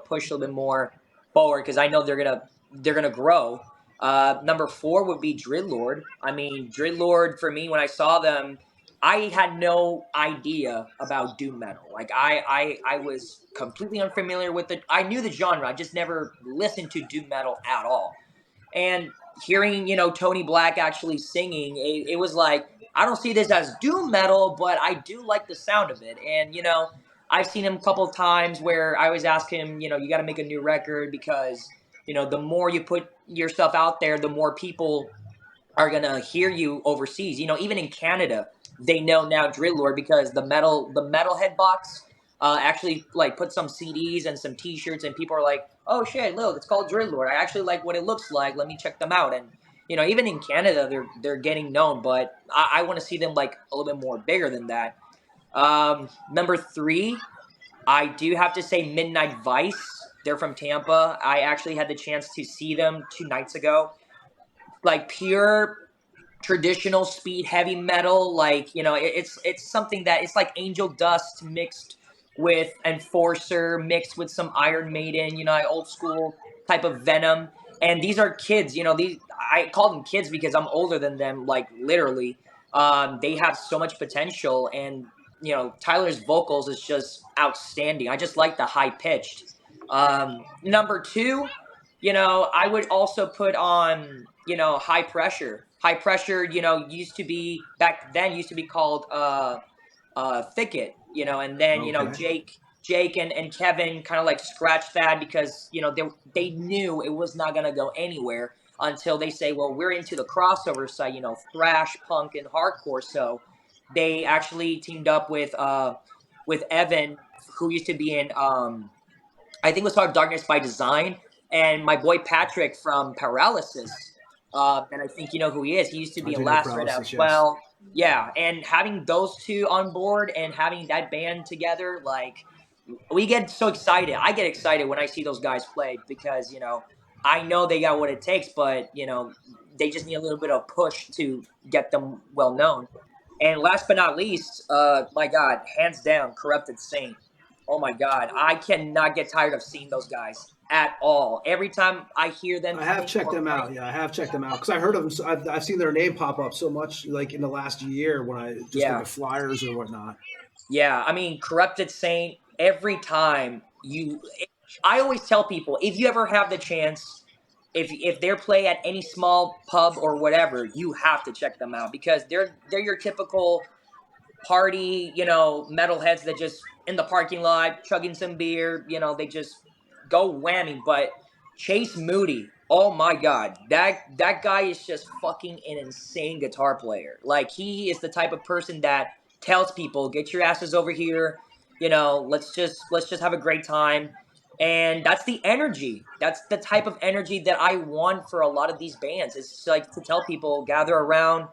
Speaker 4: push a little bit more forward, because I know they're gonna grow. Number 4 would be Dreadlord. I mean, Dreadlord, for me, when I saw them, I had no idea about doom metal. Like I was completely unfamiliar with it. I knew the genre. I just never listened to doom metal at all. And hearing, Tony Black actually singing, it was like, I don't see this as doom metal, but I do like the sound of it. And, I've seen him a couple of times where I always ask him, you got to make a new record because, the more you put your stuff out there, the more people are going to hear you overseas. Even in Canada, they know now Drill Lord because the Metalhead box actually like put some CDs and some T-shirts, and people are like, "Oh shit, look, it's called Drill Lord. I actually like what it looks like. Let me check them out." And even in Canada, they're getting known, but I want to see them like a little bit more bigger than that. Number 3, I do have to say Midnight Vice. They're from Tampa. I actually had the chance to see them 2 nights ago. Like pure traditional speed heavy metal, like it's something that it's like Angel Dust mixed with Enforcer mixed with some Iron Maiden, old school type of Venom. And these are kids, these I call them kids because I'm older than them, like literally. They have so much potential, and Tyler's vocals is just outstanding. I just like the high pitched. Number 2, I would also put on, High Pressure. High Pressure, used to be called Thicket, and then,
Speaker 1: Okay.
Speaker 4: Jake and Kevin kind of like scratched that because, they knew it was not going to go anywhere until they say, well, we're into the crossover side, thrash, punk, and hardcore. So they actually teamed up with Evan, who used to be in, I think it was called Darkness by Design, and my boy Patrick from Paralysis. And I think you know who he is. He used to be
Speaker 1: I
Speaker 4: in
Speaker 1: do know
Speaker 4: Last Red as
Speaker 1: Paralysis, yes.
Speaker 4: well. Yeah, and having those two on board and having that band together, like, we get so excited. I get excited when I see those guys play because, I know they got what it takes, but, they just need a little bit of push to get them well known. And last but not least, my God, hands down, Corrupted Saint. Oh my God, I cannot get tired of seeing those guys at all. Every time I hear them
Speaker 1: I have
Speaker 4: play
Speaker 1: checked
Speaker 4: or
Speaker 1: them
Speaker 4: play,
Speaker 1: out. Yeah, I have checked them out because I heard of them. So I've seen their name pop up so much, like in the last year when I just look
Speaker 4: yeah,
Speaker 1: at flyers or whatnot.
Speaker 4: yeah. I mean, Corrupted Saint. Every time I always tell people if you ever have the chance, if they're play at any small pub or whatever, you have to check them out because they're your typical party, metalheads that just in the parking lot chugging some beer, they just go whammy. But Chase Moody, oh my God, that guy is just fucking an insane guitar player. Like he is the type of person that tells people, "Get your asses over here, let's just have a great time." And that's the energy. That's the type of energy that I want for a lot of these bands. It's like to tell people, gather around,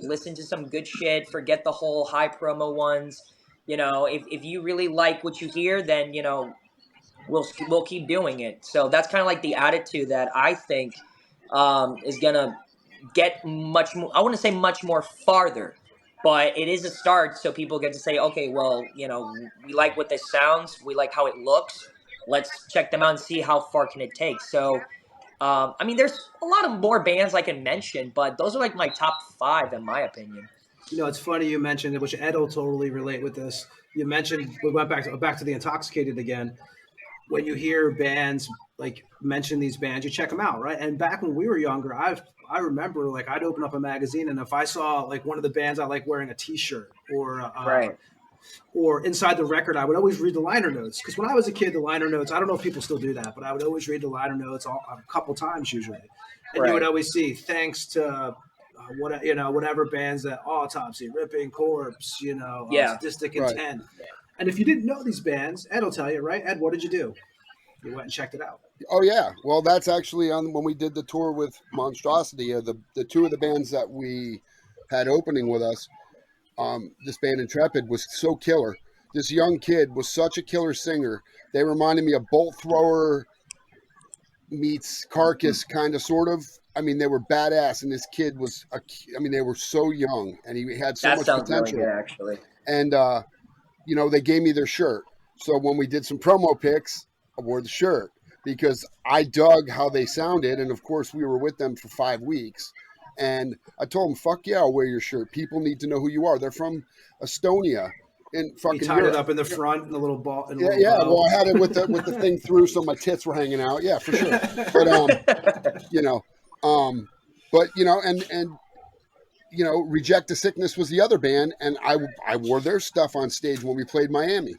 Speaker 4: listen to some good shit, forget the whole high promo ones. If you really like what you hear, then, we'll keep doing it. So that's kind of like the attitude that I think is going to get much more, I wouldn't say much more farther, but it is a start. So people get to say, okay, well, we like what this sounds. We like how it looks. Let's check them out and see how far can it take. So, I mean, there's a lot of more bands I can mention, but those are like my top 5 in my opinion.
Speaker 1: It's funny you mentioned it, which Ed will totally relate with this. You mentioned we went back to the Intoxicated again. When you hear bands like mention these bands, you check them out, right? And back when we were younger, I remember like I'd open up a magazine, and if I saw like one of the bands I like wearing a T-shirt
Speaker 4: Right.
Speaker 1: or inside the record, I would always read the liner notes because when I was a kid, the liner notes, I don't know if people still do that, but I would always read the liner notes a couple times usually, and you would
Speaker 4: Right.
Speaker 1: always see thanks to whatever bands that Autopsy, Ripping Corpse,
Speaker 4: Yeah.
Speaker 1: Sadistic
Speaker 2: Right.
Speaker 1: Intent. And if you didn't know these bands, Ed will tell you, right? Ed, what did you do? You went and checked it out.
Speaker 2: Oh yeah, well that's actually on when we did the tour with Monstrosity. The 2 of the bands that we had opening with us, this band Intrepid was so killer. This young kid was such a killer singer. They reminded me of Bolt Thrower meets Carcass, kind of, sort of. I mean, they were badass, and this kid was, they were so young, and he had so
Speaker 4: That
Speaker 2: much
Speaker 4: sounds really
Speaker 2: potential.
Speaker 4: good, actually.
Speaker 2: And, they gave me their shirt. So when we did some promo pics, I wore the shirt because I dug how they sounded. And of course, we were with them for 5 weeks. And I told them, fuck yeah, I'll wear your shirt. People need to know who you are. They're from Estonia. And fucking
Speaker 1: you tied it up in the front in a little ball.
Speaker 2: Yeah. Well, I had it with the thing through, so my tits were hanging out. Yeah, for sure. But and Reject the Sickness was the other band, and I wore their stuff on stage when we played Miami.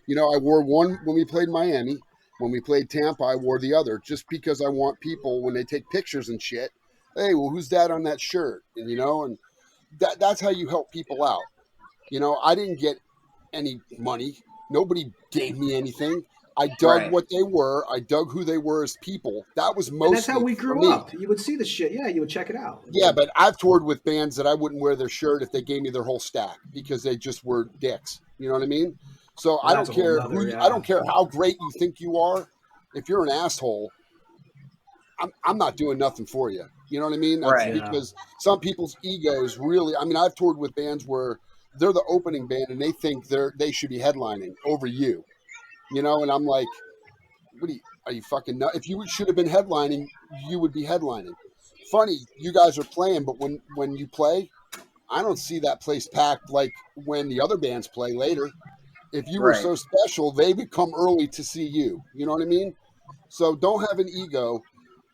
Speaker 2: I wore one when we played Miami. When we played Tampa, I wore the other, just because I want people, when they take pictures and shit, hey, well, who's that on that shirt? And and that's how you help people out. I didn't get any money. Nobody gave me anything. I dug what they were. I dug who they were as people. That was mostly. And that's
Speaker 1: how we grew up. You would see the shit. Yeah, you would check it out.
Speaker 2: Yeah, but I've toured with bands that I wouldn't wear their shirt if they gave me their whole stack, because they just were dicks. You know what I mean? So I don't care I don't care how great you think you are. If you're an asshole, I'm not doing nothing for you. You know what I mean? That's because some people's egos really. I mean, I've toured with bands where they're the opening band and they think they should be headlining over you. And I'm like, are you fucking nuts? If you should have been headlining, you would be headlining. Funny, you guys are playing, but when you play, I don't see that place packed like when the other bands play later. If you were so special, they would come early to see you. You know what I mean? So don't have an ego.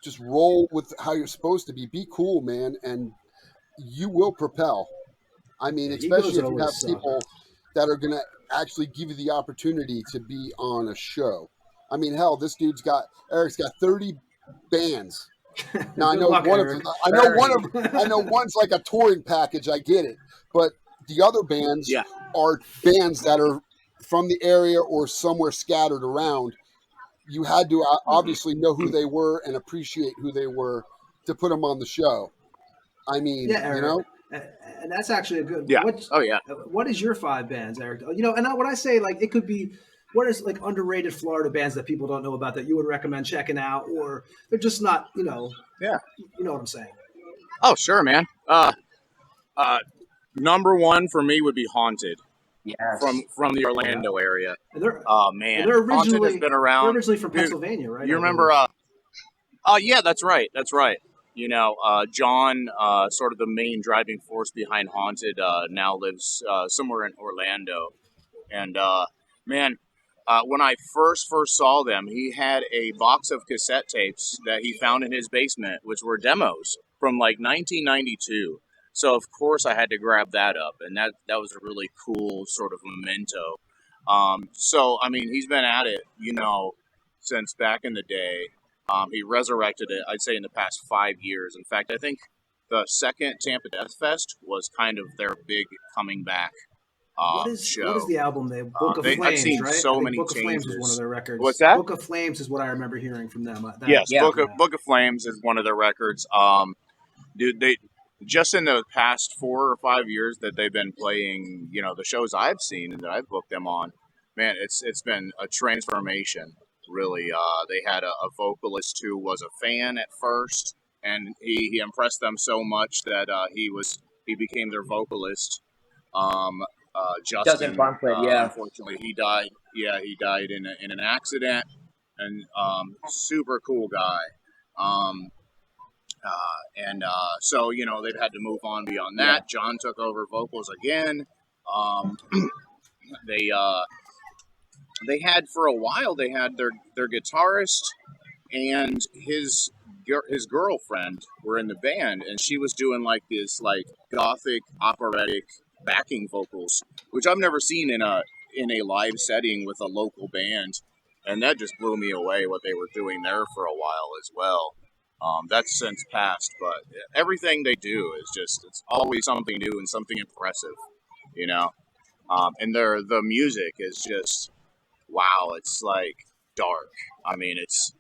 Speaker 2: Just roll with how you're supposed to be. Be cool, man, and you will propel. I mean, especially if you have people that are going to actually give you the opportunity to be on a show. I mean, hell, this dude's Eric's got 30 bands. Now I know I know one's like a touring package. I get it, but the other bands are bands that are from the area or somewhere scattered around. You had to obviously know who they were and appreciate who they were to put them on the show. I mean,
Speaker 1: Eric, and that's actually a good.
Speaker 3: Yeah.
Speaker 1: What is your 5 bands, Eric? And when I say it could be, what is underrated Florida bands that people don't know about that you would recommend checking out, or they're just not,
Speaker 3: Yeah.
Speaker 1: You know what I'm saying?
Speaker 3: Oh, sure, man. Number one for me would be Haunted.
Speaker 4: Yes.
Speaker 3: From the Orlando area.
Speaker 1: Oh man, they're
Speaker 3: Haunted has been around.
Speaker 1: They're originally from Pennsylvania, right?
Speaker 3: You remember? Yeah, that's right. John, sort of the main driving force behind Haunted, now lives somewhere in Orlando. And when I first saw them, he had a box of cassette tapes that he found in his basement, which were demos from 1992. So of course I had to grab that up, and that was a really cool sort of memento. So I mean, he's been at it, since back in the day. He resurrected it, I'd say, in the past 5 years. In fact, I think the second Tampa Death Fest was kind of their big coming back show.
Speaker 1: What is the album name? Book of Flames,
Speaker 3: I've seen
Speaker 1: right?
Speaker 3: so many
Speaker 1: Book
Speaker 3: changes.
Speaker 1: of Flames is one of their records.
Speaker 3: What's that?
Speaker 1: Book of Flames is what I remember hearing from them.
Speaker 3: Book of Flames is one of their records. Dude, they just in the past 4 or 5 years that they've been playing, the shows I've seen and that I've booked them on, man, it's been a transformation. Really, they had a vocalist who was a fan at first, and he impressed them so much that he became their vocalist. Justin
Speaker 4: Bunklet,
Speaker 3: unfortunately, he died. Yeah, he died in an accident, and super cool guy. So they've had to move on beyond that. John took over vocals again. They had for a while. They had their guitarist and his girlfriend were in the band, and she was doing this gothic operatic backing vocals, which I've never seen in a live setting with a local band, and that just blew me away what they were doing there for a while as well. That's since passed, but everything they do is it's always something new and something impressive, and the music is just wow. It's dark. I mean, it's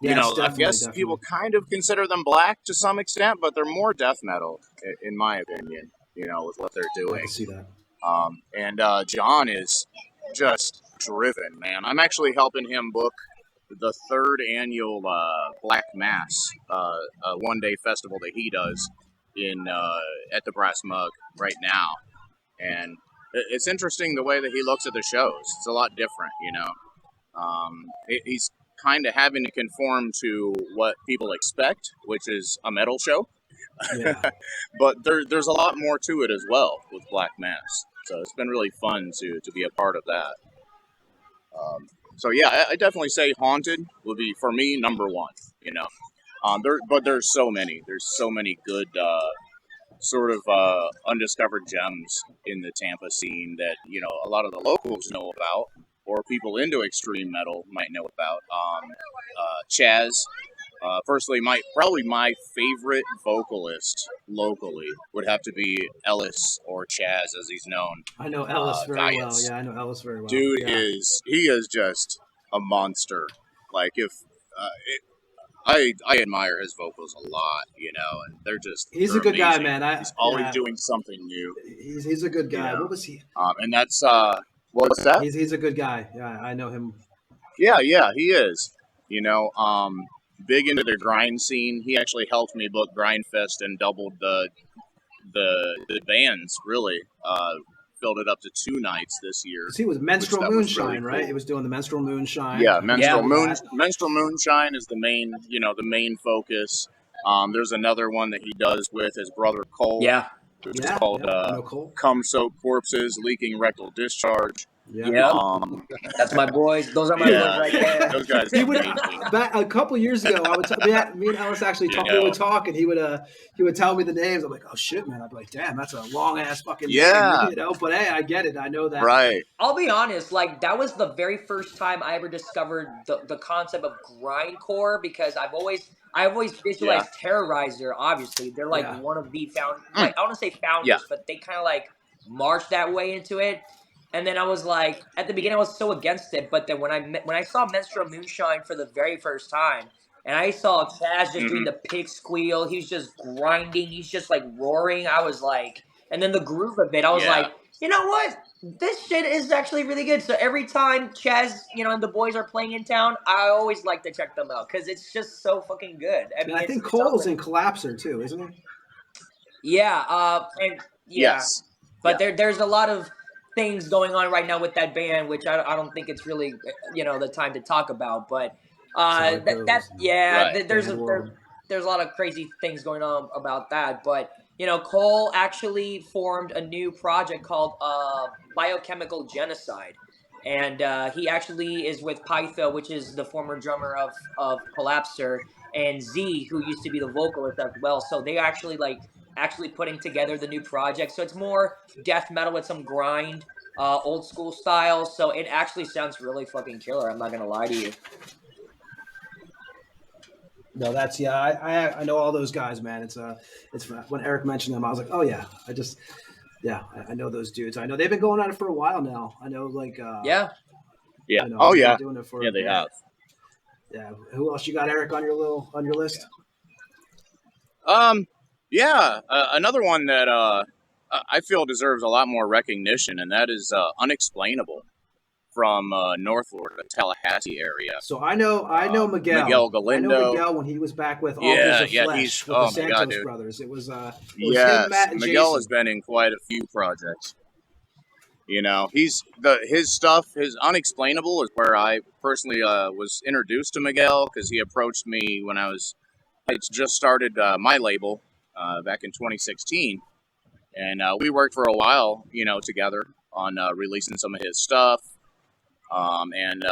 Speaker 3: I guess people kind of consider them black to some extent, but they're more death metal in my opinion, with what they're doing.
Speaker 1: I can see that.
Speaker 3: And John is just driven, man. I'm actually helping him book the 3rd annual Black Mass, a one-day festival that he does at the Brass Mug right now. And it's interesting the way that he looks at the shows. It's a lot different, He's kind of having to conform to what people expect, which is a metal show. But there's a lot more to it as well with Black Mass. So it's been really fun to be a part of that. So yeah, I definitely say Haunted would be for me number one. But there's so many. There's so many good sort of undiscovered gems in the Tampa scene that a lot of the locals know about, or people into extreme metal might know about. Chaz. Firstly, my favorite vocalist locally would have to be Ellis, or Chaz as he's known.
Speaker 1: I know Ellis very well. Yeah, I know Ellis very well.
Speaker 3: Dude he is just a monster. Like I admire his vocals a lot, and they're
Speaker 1: he's a good
Speaker 3: amazing.
Speaker 1: guy, man.
Speaker 3: He's always doing something new.
Speaker 1: He's a good guy. What was he?
Speaker 3: And that's what's that?
Speaker 1: He's a good guy. Yeah, I know him.
Speaker 3: Yeah, he is. Big into the grind scene. He actually helped me book Grind Fest and doubled the bands, really. Filled it up to 2 nights this year.
Speaker 1: He was Menstrual Moonshine, really right? Cool. He was doing the Menstrual Moonshine.
Speaker 3: Yeah, Menstrual Moonshine is the main focus. There's another one that he does with his brother Cole.
Speaker 1: Yeah.
Speaker 3: Which is called Cum Soaked Corpses, Leaking Rectal Discharge.
Speaker 4: Yeah, that's my boys. Those are my boys right there.
Speaker 3: Those guys.
Speaker 1: Back a couple years ago, me and Alice actually we would talk, and he would tell me the names. I'm like, oh shit, man. I'd be like, damn, that's a long ass fucking name, But hey, I get it. I know that.
Speaker 3: Right.
Speaker 4: I'll be honest. Like that was the very first time I ever discovered the concept of grindcore, because I always visualized Terrorizer. Obviously, they're like one of the I don't want to say founders, but they kind of like marched that way into it. And then I was like, at the beginning, I was so against it. But then when I saw Menstrual Moonshine for the very first time, and I saw Chaz just doing the pig squeal, he's just grinding, he's just like roaring. I was like, and then the groove of it, I was like, you know what? This shit is actually really good. So every time Chaz, and the boys are playing in town, I always like to check them out because it's just so fucking good. I mean,
Speaker 1: I think Cole's in Collapser too, isn't he?
Speaker 4: Yeah.
Speaker 3: Yes.
Speaker 4: But there's a lot of things going on right now with that band, which I don't think it's really the time to talk about. But there's a lot of crazy things going on about that. But Cole actually formed a new project called Biochemical Genocide, and he actually is with Pytho, which is the former drummer of Collapser, and Z, who used to be the vocalist as well. So they actually putting together the new project. So it's more death metal with some grind, old school style. So it actually sounds really fucking killer. I'm not going to lie to you.
Speaker 1: No, that's I know all those guys, man. It's when Eric mentioned them, I was like, oh yeah, I know those dudes. I know they've been going on it for a while now. I know doing it for
Speaker 3: they have.
Speaker 1: Yeah. Who else you got, Eric, on your list?
Speaker 3: Another one that I feel deserves a lot more recognition, and that is Unexplainable from North Florida, Tallahassee area.
Speaker 1: So I know Miguel.
Speaker 3: Miguel Galindo.
Speaker 1: I know Miguel when he was back with Altars of Flesh with the Santos brothers. It was him, Matt, and
Speaker 3: Miguel
Speaker 1: Jason.
Speaker 3: has been in quite a few projects. His stuff, his Unexplainable is where I personally was introduced to Miguel, because he approached me when I just started my label back in 2016, and we worked for a while, together on releasing some of his stuff. And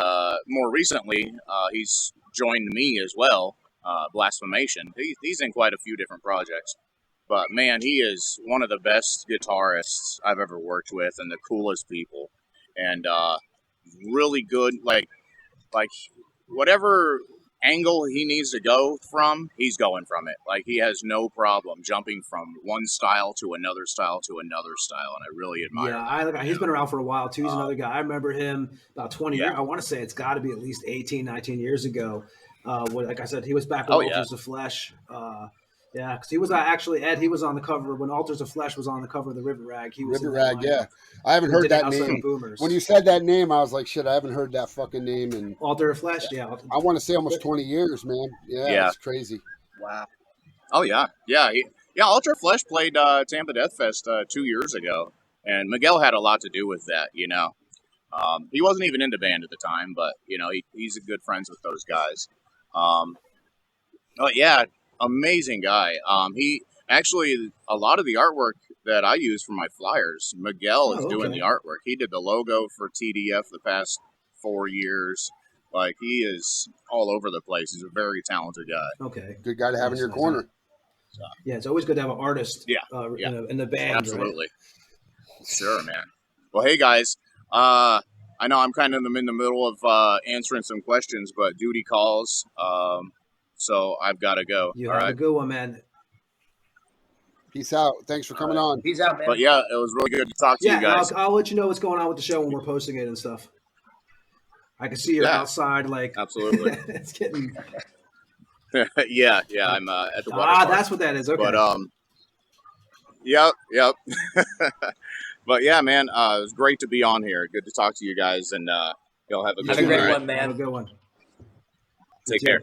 Speaker 3: more recently, he's joined me as well, Blasphemation. He's in quite a few different projects. But, man, he is one of the best guitarists I've ever worked with, and the coolest people. And really good, like whatever angle he needs to go from, he's going from it. Like, he has no problem jumping from one style to another style to another style, and I really admire him.
Speaker 1: Yeah, he's been around for a while, too. He's another guy. I remember him about 20 years. I want to say it's got to be at least 18, 19 years ago. Like I said, he was back with Altars of Flesh. Because he was actually, Ed, he was on the cover when Altars of Flesh was on the cover of the River Rag. He was
Speaker 2: River Rag, yeah. I haven't heard that name. When you said that name, I was like, shit, I haven't heard that fucking name. And
Speaker 1: Altar of Flesh, yeah.
Speaker 2: I want to say almost 20 years, man. Yeah, it's crazy.
Speaker 4: Wow.
Speaker 3: Oh, yeah. Altar of Flesh played Tampa Death Fest 2 years ago, and Miguel had a lot to do with that, He wasn't even in the band at the time, but, he's good friends with those guys. Amazing guy. Actually, a lot of the artwork that I use for my flyers, Miguel is doing the artwork. He did the logo for TDF the past 4 years. Like, he is all over the place. He's a very talented guy.
Speaker 1: Okay.
Speaker 2: Good guy to have in your corner.
Speaker 3: So,
Speaker 1: yeah, it's always good to have an artist in the band.
Speaker 3: Absolutely.
Speaker 1: Right?
Speaker 3: Sure, man. Well, hey, guys. I know I'm kind of in the middle of answering some questions, but duty calls. So I've got to go.
Speaker 1: You have a good one, man.
Speaker 2: Peace out. Thanks for coming on.
Speaker 4: Peace out, man.
Speaker 3: But yeah, it was really good to talk to you guys.
Speaker 1: I'll let you know what's going on with the show when we're posting it and stuff. I can see you're outside, like
Speaker 3: absolutely.
Speaker 1: It's getting.
Speaker 3: yeah. I'm at the water park.
Speaker 1: That's what that is. Okay.
Speaker 3: But yep. But yeah, man, it was great to be on here. Good to talk to you guys, and y'all have a good one.
Speaker 4: Have a great one, man.
Speaker 1: Have a good one.
Speaker 3: Take care.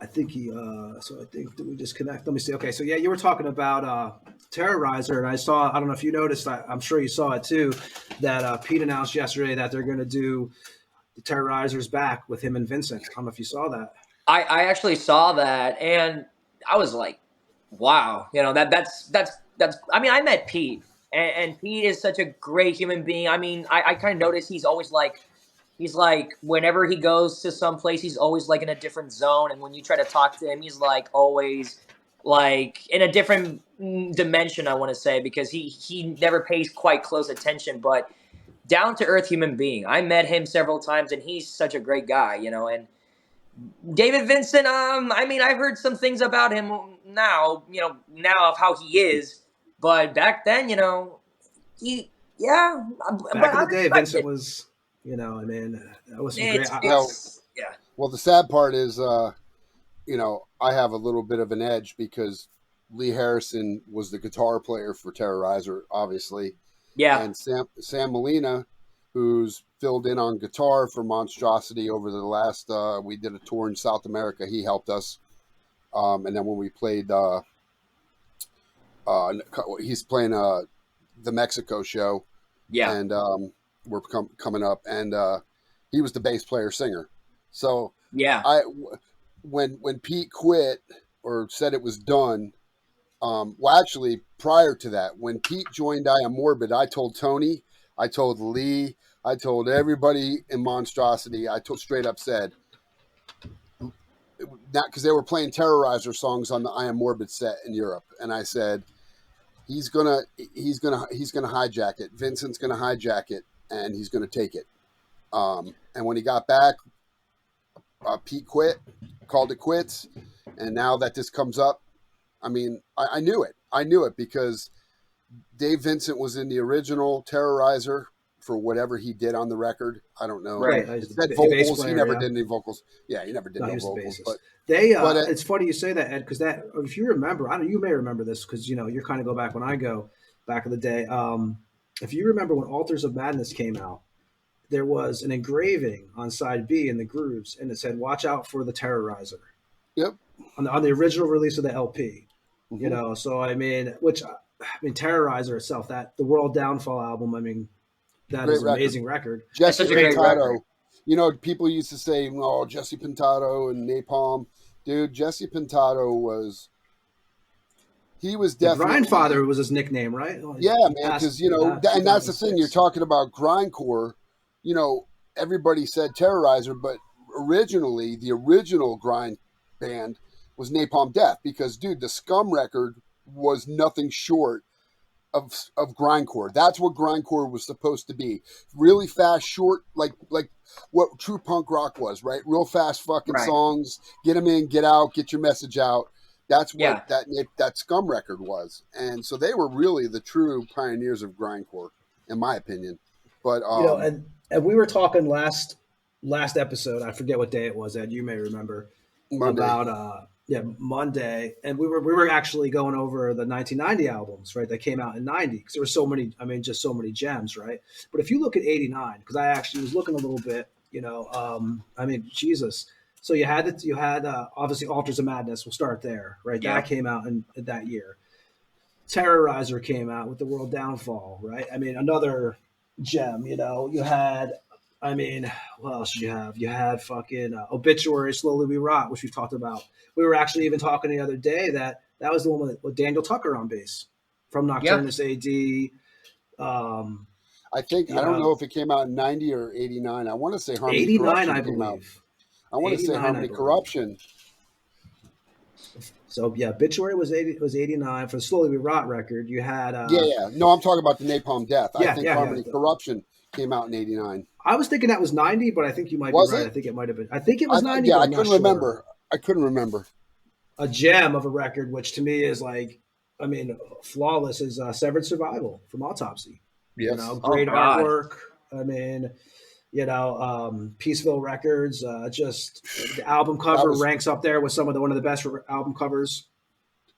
Speaker 1: I think did we disconnect? Let me see. Okay, so yeah, you were talking about Terrorizer, and I don't know if you noticed, I'm sure you saw it too, that Pete announced yesterday that they're going to do the Terrorizer's back with him and Vincent. I don't know if you saw that.
Speaker 4: I actually saw that, and I was like, wow, that's I mean, I met Pete, and Pete is such a great human being. I mean, I kind of noticed he's always like, whenever he goes to some place, he's always like in a different zone. And when you try to talk to him, he's like always like in a different dimension, I want to say, because he never pays quite close attention, but down to earth human being. I met him several times, and he's such a great guy, and David Vincent, I mean, I've heard some things about him now of how he is, but back then,
Speaker 1: back in the day, Vincent was, I mean, that was some great.
Speaker 2: Well, the sad part is, I have a little bit of an edge because Lee Harrison was the guitar player for Terrorizer, obviously.
Speaker 4: Yeah.
Speaker 2: And Sam Molina, who's filled in on guitar for Monstrosity over the last, we did a tour in South America. He helped us. And then when we played, he's playing the Mexico show.
Speaker 4: Yeah.
Speaker 2: And we're coming up. And he was the bass player singer. So
Speaker 4: yeah,
Speaker 2: when Pete quit or said it was done, well, actually, prior to that, when Pete joined I Am Morbid, I told Tony, I told Lee, I told everybody in Monstrosity, straight up said, not because they were playing Terrorizer songs on the I Am Morbid set in Europe, and I said, he's gonna hijack it. Vincent's gonna hijack it, and he's gonna take it. And when he got back, Pete quit, called it quits, and now that this comes up, I mean, I knew it. I knew it because Dave Vincent was in the original Terrorizer for whatever he did on the record. I don't know.
Speaker 1: Right.
Speaker 2: It said vocals. Player, he never did any vocals. Yeah, he never did no vocals. But
Speaker 1: it's funny you say that, Ed, because that, if you remember, you may remember this because, you're kind of go back when I go back in the day. If you remember when Altars of Madness came out, there was an engraving on side B in the grooves, and it said, "Watch out for the Terrorizer."
Speaker 2: Yep.
Speaker 1: On the original release of the LP. Mm-hmm. So I mean, Terrorizer itself, that the World Downfall album, I mean, that is an amazing record.
Speaker 2: Jesse Pintado, people used to say, "Oh, Jesse Pintado and Napalm." Dude, Jesse Pintado was definitely
Speaker 1: the Grindfather was his nickname, right?
Speaker 2: Yeah, man, because and that's the thing. You're talking about grindcore. Everybody said Terrorizer, but originally the original grind band was Napalm Death because, dude, the Scum record was nothing short of grindcore. That's what grindcore was supposed to be. Really fast, short, like what true punk rock was, right? Real fast fucking songs. Get them in, get out, get your message out. That's what that Scum record was. And so they were really the true pioneers of grindcore, in my opinion. But
Speaker 1: and we were talking last episode, I forget what day it was, Ed, you may remember,
Speaker 2: Monday.
Speaker 1: About Monday, and we were actually going over the 1990 albums, right? That came out in 90 because there were so many, just so many gems, right? But if you look at 89, because I actually was looking a little bit, Jesus. So you had obviously Altars of Madness. We'll start there, right? Yeah. That came out in that year. Terrorizer came out with the World Downfall, right? I mean, another gem. You had I mean, what else did you have? You had fucking Obituary, Slowly We Rot, which we've talked about. We were actually even talking the other day that was the one with Daniel Tucker on bass from Nocturnus AD.
Speaker 2: I think, I don't know if it came out in 90 or 89. I want to say Harmony
Speaker 1: 89,
Speaker 2: Corruption
Speaker 1: I
Speaker 2: came out.
Speaker 1: believe.
Speaker 2: I want to say Harmony Corruption.
Speaker 1: So yeah, Obituary was 89 for the Slowly We Rot record. You had
Speaker 2: No, I'm talking about the Napalm Death. I think Harmony
Speaker 1: yeah.
Speaker 2: Corruption came out in 89.
Speaker 1: I was thinking that was 90, but I think you might be right. I think it might have been. I think it was 90.
Speaker 2: Yeah,
Speaker 1: but
Speaker 2: I couldn't remember. I couldn't remember.
Speaker 1: A gem of a record, which to me is like, I mean, flawless, is Severed Survival from Autopsy.
Speaker 2: Yes.
Speaker 1: You know, great artwork. I mean, you know, Peaceville Records. Just the album cover ranks up there with one of the best album covers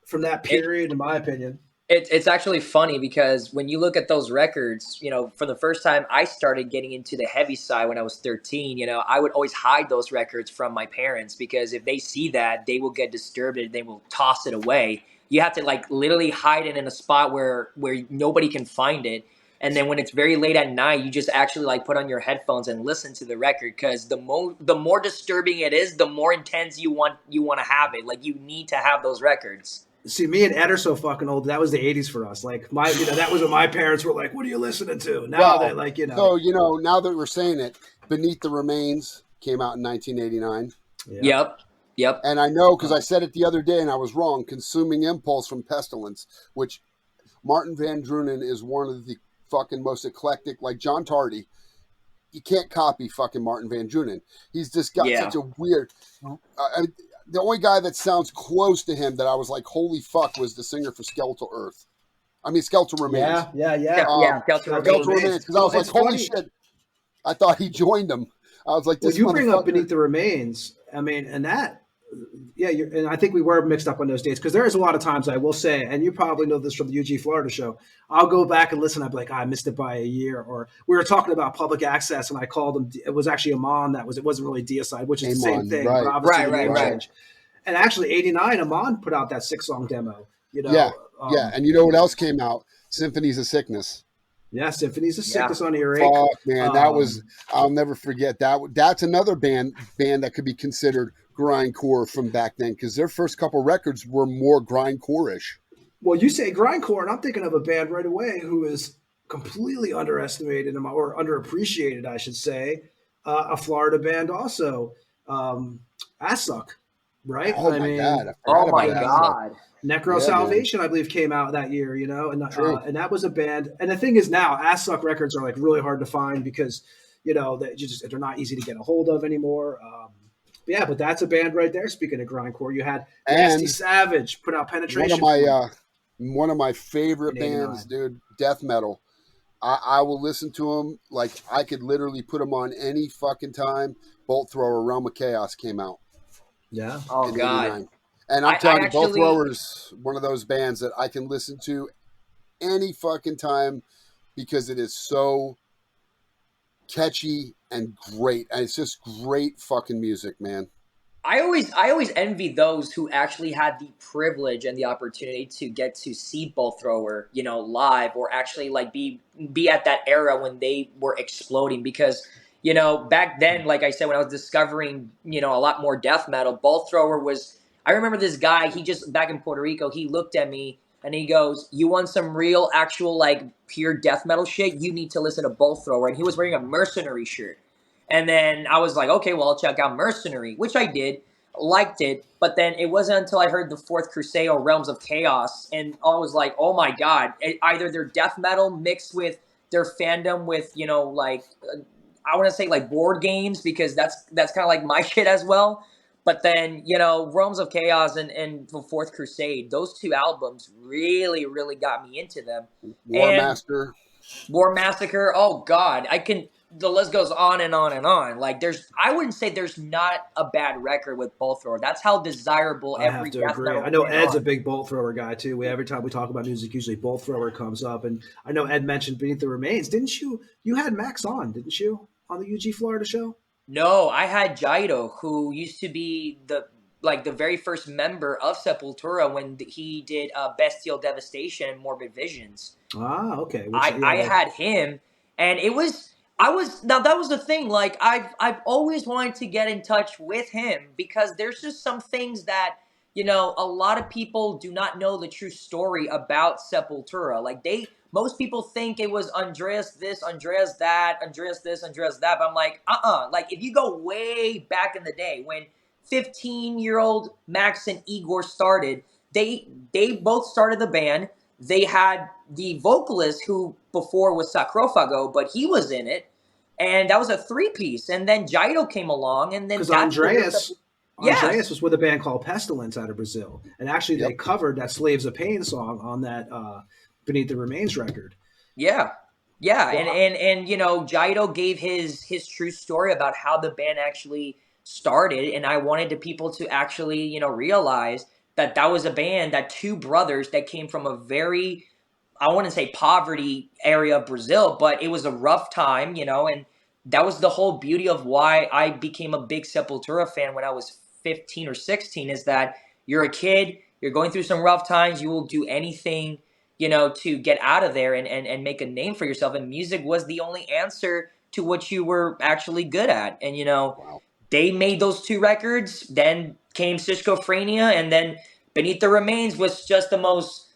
Speaker 1: from that period, in my opinion.
Speaker 4: It's actually funny because when you look at those records, you know, for the first time I started getting into the heavy side when I was 13, you know, I would always hide those records from my parents because if they see that, they will get disturbed and they will toss it away. You have to like literally hide it in a spot where nobody can find it. And then when it's very late at night, you just actually like put on your headphones and listen to the record because the more disturbing it is, the more intense you want to have it. Like you need to have those records.
Speaker 1: See, me and Ed are so fucking old. That was the 80s for us. Like that was what my parents were like, what are you listening to? Now they're like, you know.
Speaker 2: So, you know, now that we're saying it, Beneath the Remains came out in 1989.
Speaker 4: Yep.
Speaker 2: And I know because I said it the other day and I was wrong. Consuming Impulse from Pestilence, which Martin Van Drunen is one of the fucking most eclectic, like John Tardy. You can't copy fucking Martin Van Drunen. He's just got such a weird... the only guy that sounds close to him that I was like, holy fuck, was the singer for Skeletal Remains.
Speaker 1: Yeah.
Speaker 4: Skeletal
Speaker 2: Remains. Because I was like, holy shit. I thought he joined them. I was like, this
Speaker 1: you bring up Beneath the Remains. I mean, and that, and I think we were mixed up on those dates because there is a lot of times I will say, and you probably know this from the UG Florida show, I'll go back and listen. I'll be like, I missed it by a year. Or we were talking about Public Access and I called them, it was actually Amon it wasn't really Deicide, which is the same thing.
Speaker 2: Right.
Speaker 1: But obviously right. And actually 89, Amon put out that 6-song demo. You know,
Speaker 2: and you know what else came out? Symphonies of Sickness.
Speaker 1: Yeah, Symphonies of Sickness on Earache.
Speaker 2: Fuck, man, that was, I'll never forget that. That's another band that could be considered grindcore from back then because their first couple records were more grindcore-ish.
Speaker 1: Well, you say grindcore, and I'm thinking of a band right away who is completely underestimated or underappreciated, I should say. A Florida band also, Asssuck, right?
Speaker 2: Oh my God!
Speaker 4: Oh my God!
Speaker 1: Necro Salvation, I believe, came out that year, you know, and that was a band. And the thing is now, Asssuck records are like really hard to find because, you know, they're not easy to get a hold of anymore. But that's a band right there. Speaking of grindcore, you had Nasty Savage put out Penetration.
Speaker 2: One of my favorite bands, dude, death metal. I will listen to them like I could literally put them on any fucking time. Bolt Thrower, Realm of Chaos came out.
Speaker 1: Yeah.
Speaker 4: Oh God.
Speaker 2: 89. And I'm telling you, Bolt Thrower's one of those bands that I can listen to any fucking time because it is so catchy and great. And it's just great fucking music, man.
Speaker 4: I always envy those who actually had the privilege and the opportunity to get to see Bolt Thrower, you know, live or actually like be at that era when they were exploding because, you know, back then, like I said, when I was discovering, you know, a lot more death metal, Bolt Thrower was, I remember this guy, he just, back in Puerto Rico, he looked at me and he goes, you want some real, actual, like, pure death metal shit? You need to listen to Bolt Thrower. And he was wearing a Mercenary shirt. And then I was like, okay, well, I'll check out Mercenary, which I did, liked it. But then it wasn't until I heard the Fourth Crusade or Realms of Chaos, and I was like, oh my God, either their death metal mixed with their fandom with, you know, like, I want to say like board games because that's kind of like my shit as well. But then, you know, Realms of Chaos and the Fourth Crusade, those two albums really, really got me into them. War Massacre. Oh God, the list goes on and on and on. Like I wouldn't say there's not a bad record with Bolt Thrower. That's how desirable every death metal.
Speaker 1: I know Ed's a big Bolt Thrower guy too. Every time we talk about music, usually Bolt Thrower comes up. And I know Ed mentioned Beneath the Remains. Didn't you? You had Max on, didn't you? On the UG Florida show?
Speaker 4: No, I had Jaido, who used to be the very first member of Sepultura when he did Bestial Devastation and Morbid Visions.
Speaker 1: Ah, okay.
Speaker 4: I had him, and it was, That was the thing. Like I've always wanted to get in touch with him because there's just some things that, you know, a lot of people do not know the true story about Sepultura. Like most people think it was Andreas this, Andreas that, Andreas this, Andreas that. But I'm like, like if you go way back in the day when 15-year-old Max and Igor started, they both started the band. They had the vocalist who before was Sacrofago, but he was in it. And that was a 3-piece. And then Jairo came along. And then
Speaker 1: because Andreas was with a band called Pestilence out of Brazil. And actually they covered that Slaves of Pain song on that Beneath the Remains record.
Speaker 4: Yeah. Yeah. Wow. And you know, Jairo gave his true story about how the band actually started. And I wanted people to actually, you know, realize that was a band, that 2 brothers that came from a very, I wouldn't say poverty area of Brazil, but it was a rough time, you know, and that was the whole beauty of why I became a big Sepultura fan when I was 15 or 16, is that you're a kid, you're going through some rough times, you will do anything, you know, to get out of there and make a name for yourself. And music was the only answer to what you were actually good at. And, you know, they made those 2 records, then came Schizophrenia, and then Beneath the Remains was just the most,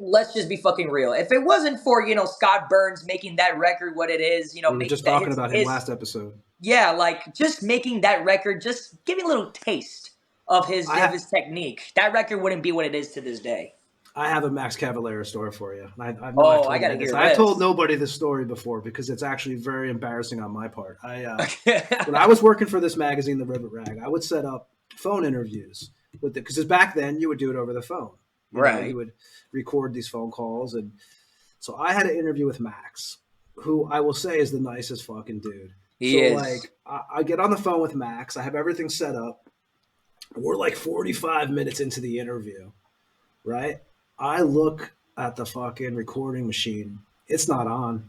Speaker 4: let's just be fucking real. If it wasn't for, you know, Scott Burns making that record what it is, you know,
Speaker 1: we were just talking about him last episode.
Speaker 4: Yeah, like just making that record, just giving a little taste of his technique. That record wouldn't be what it is to this day.
Speaker 1: I have a Max Cavalera story for you.
Speaker 4: I gotta hear this.
Speaker 1: I've told nobody this story before because it's actually very embarrassing on my part. When I was working for this magazine, The Rivet Rag, I would set up phone interviews with it because back then you would do it over the phone. You would record these phone calls, and so I had an interview with Max, who I will say is the nicest fucking dude.
Speaker 4: He is.
Speaker 1: Like, I get on the phone with Max. I have everything set up. We're like 45 minutes into the interview, right? I look at the fucking recording machine. It's not on.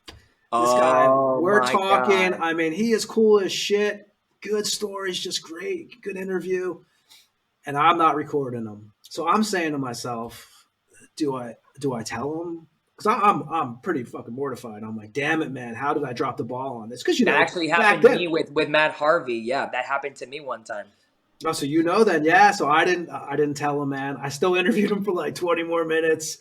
Speaker 1: This guy, we're talking. God. I mean, he is cool as shit. Good stories, just great. Good interview. And I'm not recording them. So I'm saying to myself, do I tell him? Because I'm pretty fucking mortified. I'm like, damn it, man, how did I drop the ball on this? Because, you know,
Speaker 4: that actually happened to me with Matt Harvey. Yeah, that happened to me one time.
Speaker 1: Oh, so you know then, yeah. So I didn't tell him, man. I still interviewed him for like 20 more minutes,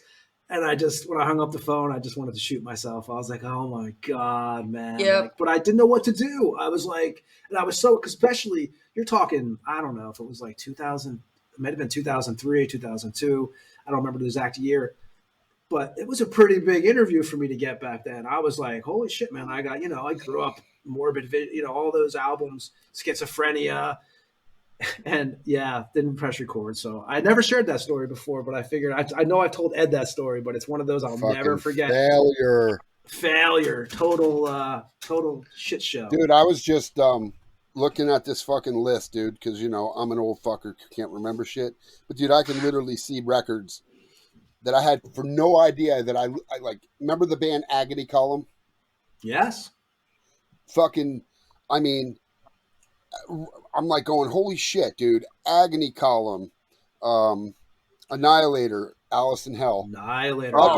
Speaker 1: and when I hung up the phone, I just wanted to shoot myself. I was like, oh my god, man.
Speaker 4: Yeah.
Speaker 1: Like, but I didn't know what to do. I was like, and I was so, especially you're talking, I don't know if it was like 2000, it might have been 2003, 2002. I don't remember the exact year, but it was a pretty big interview for me to get back then. I was like, holy shit, man. I got, you know, I grew up Morbid, you know, all those albums, Schizophrenia. And yeah, didn't press record. So I never shared that story before, but I figured I know I've told Ed that story, but it's one of those I'll never forget. Failure. Total shit show.
Speaker 2: Dude, I was just looking at this fucking list, dude, because, you know, I'm an old fucker, can't remember shit. But dude, I can literally see records that I had for no idea that I like. Remember the band Agony Column?
Speaker 1: Yes.
Speaker 2: Fucking, I mean, I'm like going, holy shit, dude. Agony Column, Annihilator, Alice in Hell.
Speaker 1: Annihilator.
Speaker 2: Like